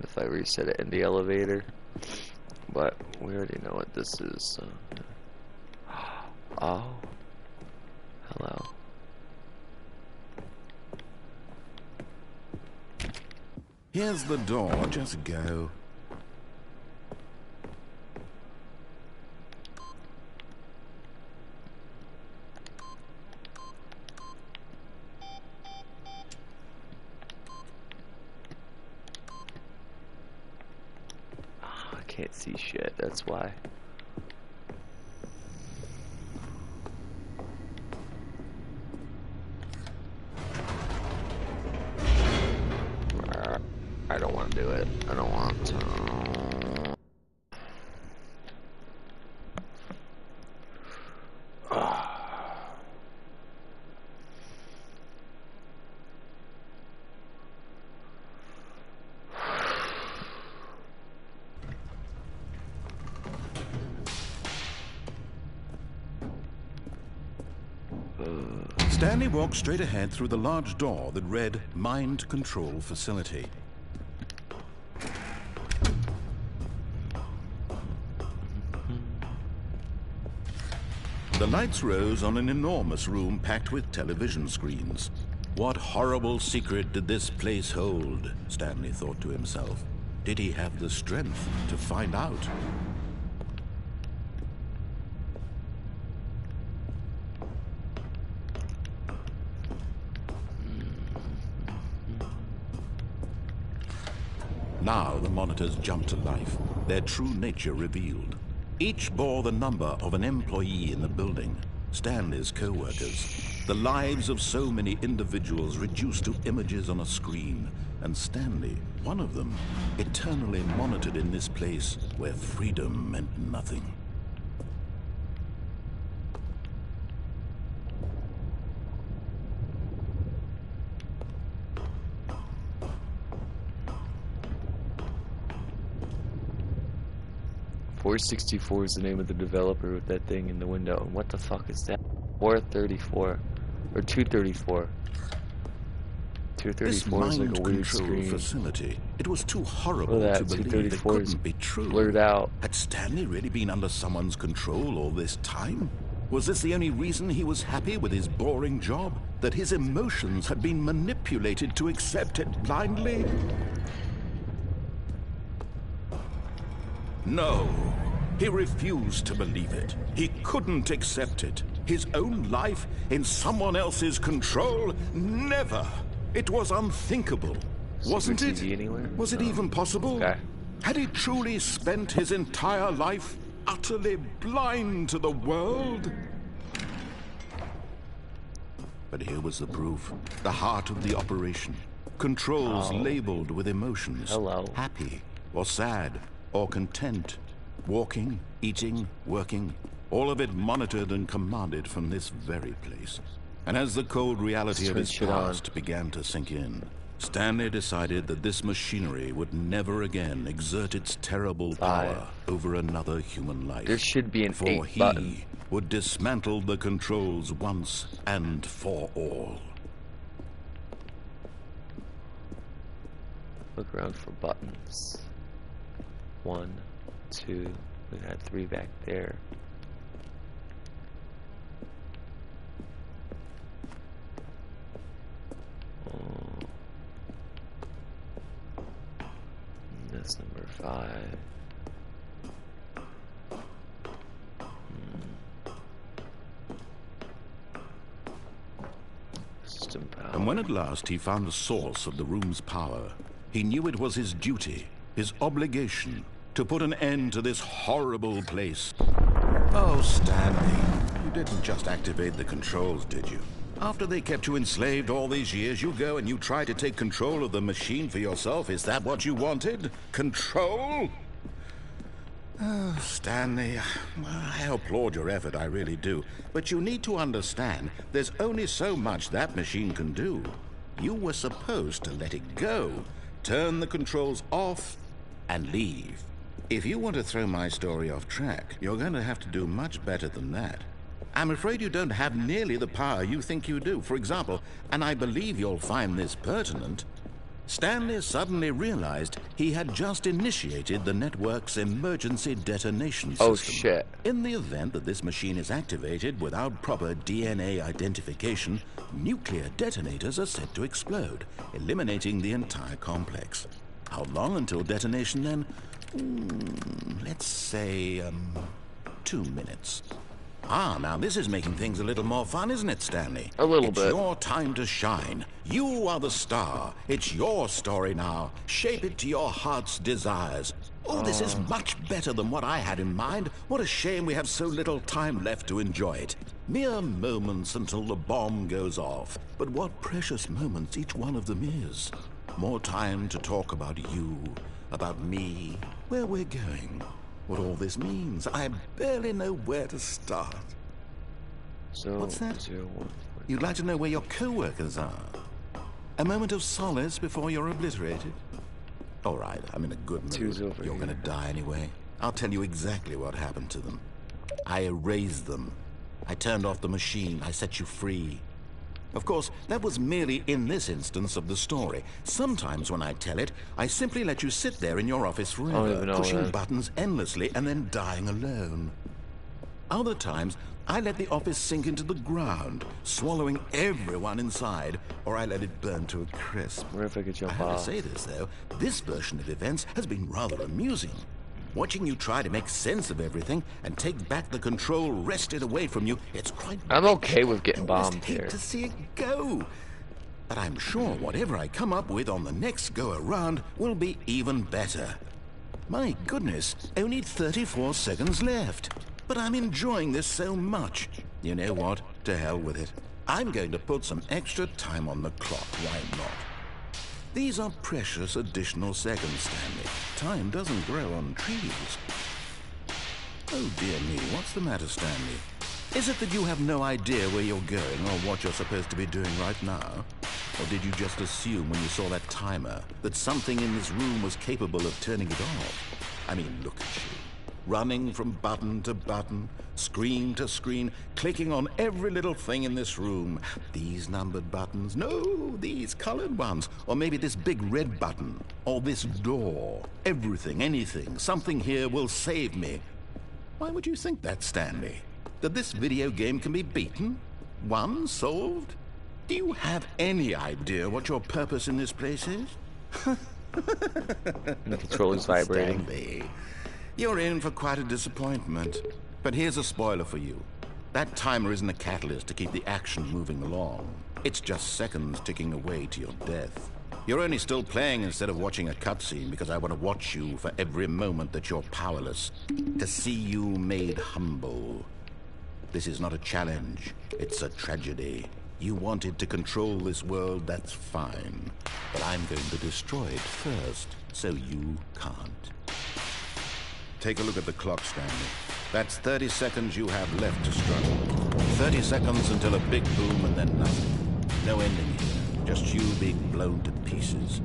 If I reset it in the elevator, but we already know what this is. So. Oh, hello. Here's the door, just go. Can't see shit, that's why. I don't want to do it. I don't want to. Stanley walked straight ahead through the large door that read Mind Control Facility. The lights rose on an enormous room packed with television screens. What horrible secret did this place hold? Stanley thought to himself. Did he have the strength to find out? Now the monitors jumped to life, their true nature revealed. Each bore the number of an employee in the building, Stanley's co-workers. The lives of so many individuals reduced to images on a screen, and Stanley, one of them, eternally monitored in this place where freedom meant nothing. .464 is the name of the developer with that thing in the window. And what the fuck is that? 434 or 234. 234 this is like a weird mind-control screen. facility. It was too horrible to believe it couldn't be true. Blurred out. Had Stanley really been under someone's control all this time? Was this the only reason he was happy with his boring job? That his emotions had been manipulated to accept it blindly? No, he refused to believe it. He couldn't accept it. His own life in someone else's control? Never. It was unthinkable. Wasn't it? Anywhere? Was it even possible? Okay. Had he truly spent his entire life utterly blind to the world? But here was the proof. The heart of the operation. Controls labeled with emotions. Hello. Happy or sad or content. Walking, eating, working. All of it monitored and commanded from this very place. And as the cold reality of his past began to sink in, Stanley decided that this machinery would never again exert its terrible power over another human life. There should be an for 8 he button. would dismantle the controls once and for all. Look around for buttons. 1, 2, we got 3 back there. That's number 5. System power. And when at last he found the source of the room's power, he knew it was his duty, his obligation, to put an end to this horrible place. Oh, Stanley, you didn't just activate the controls, did you? After they kept you enslaved all these years, you go and you try to take control of the machine for yourself. Is that what you wanted? Control? Oh, Stanley, I applaud your effort, I really do. But you need to understand, there's only so much that machine can do. You were supposed to let it go, turn the controls off, and leave. If you want to throw my story off track, you're going to have to do much better than that. I'm afraid you don't have nearly the power you think you do. For example, and I believe you'll find this pertinent, Stanley suddenly realized he had just initiated the network's emergency detonation system. Oh, shit. In the event that this machine is activated without proper DNA identification, nuclear detonators are set to explode, eliminating the entire complex. How long until detonation then? Let's say, 2 minutes. Ah, now this is making things a little more fun, isn't it, Stanley? A little bit. It's your time to shine. You are the star. It's your story now. Shape it to your heart's desires. Oh, this is much better than what I had in mind. What a shame we have so little time left to enjoy it. Mere moments until the bomb goes off. But what precious moments each one of them is. More time to talk about you, about me, where we're going. What all this means, I barely know where to start. So, what's that? 0, 1, 4. You'd like to know where your co-workers are? A moment of solace before you're obliterated? All right, I'm in a good mood. You're gonna die anyway. I'll tell you exactly what happened to them. I erased them. I turned off the machine. I set you free. Of course, that was merely in this instance of the story. Sometimes when I tell it, I simply let you sit there in your office forever, pushing buttons endlessly and then dying alone. Other times, I let the office sink into the ground, swallowing everyone inside, or I let it burn to a crisp. Where if I could jump I have off? to say this, though, this version of events has been rather amusing. Watching you try to make sense of everything and take back the control wrested away from you, it's quite... I'm okay with getting I almost bombed hate here. to see it go. But I'm sure whatever I come up with on the next go-around will be even better. My goodness, only 34 seconds left. But I'm enjoying this so much. You know what? To hell with it. I'm going to put some extra time on the clock. Why not? These are precious additional seconds, Stanley. Time doesn't grow on trees. Oh dear me, what's the matter, Stanley? Is it that you have no idea where you're going or what you're supposed to be doing right now? Or did you just assume when you saw that timer that something in this room was capable of turning it off? I mean, look at you. Running from button to button, screen to screen, clicking on every little thing in this room. These numbered buttons, no, these colored ones. Or maybe this big red button, or this door. Everything, anything, something here will save me. Why would you think that, Stanley? That this video game can be beaten? Won? Solved? Do you have any idea what your purpose in this place is? The controller's vibrating. Stanley, you're in for quite a disappointment. But here's a spoiler for you. That timer isn't a catalyst to keep the action moving along. It's just seconds ticking away to your death. You're only still playing instead of watching a cutscene because I want to watch you for every moment that you're powerless. To see you made humble. This is not a challenge. It's a tragedy. You wanted to control this world, that's fine. But I'm going to destroy it first, so you can't. Take a look at the clock, Stanley. That's 30 seconds you have left to struggle. 30 seconds until a big boom and then nothing. No ending here, just you being blown to pieces.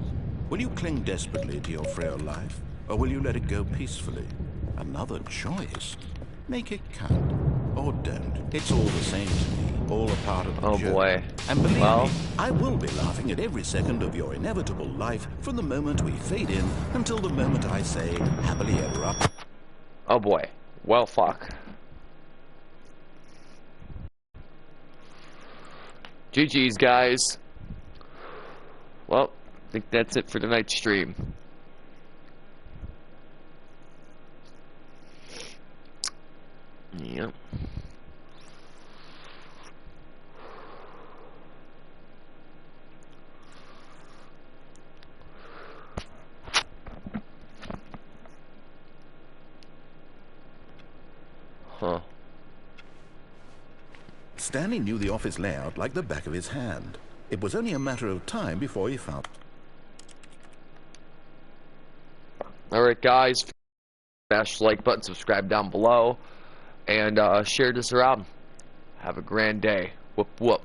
Will you cling desperately to your frail life, or will you let it go peacefully? Another choice. Make it count. Or don't. It's all the same to me. All a part of the journey. Boy. And believe me, I will be laughing at every second of your inevitable life from the moment we fade in until the moment I say, happily ever after. Oh boy. Well, fuck. GG's, guys. Well, I think that's it for tonight's stream. Yep. Huh. Stanley knew the office layout like the back of his hand. It was only a matter of time before he found... Alright, guys. Smash the like button, subscribe down below, and share this around. Have a grand day. Whoop whoop.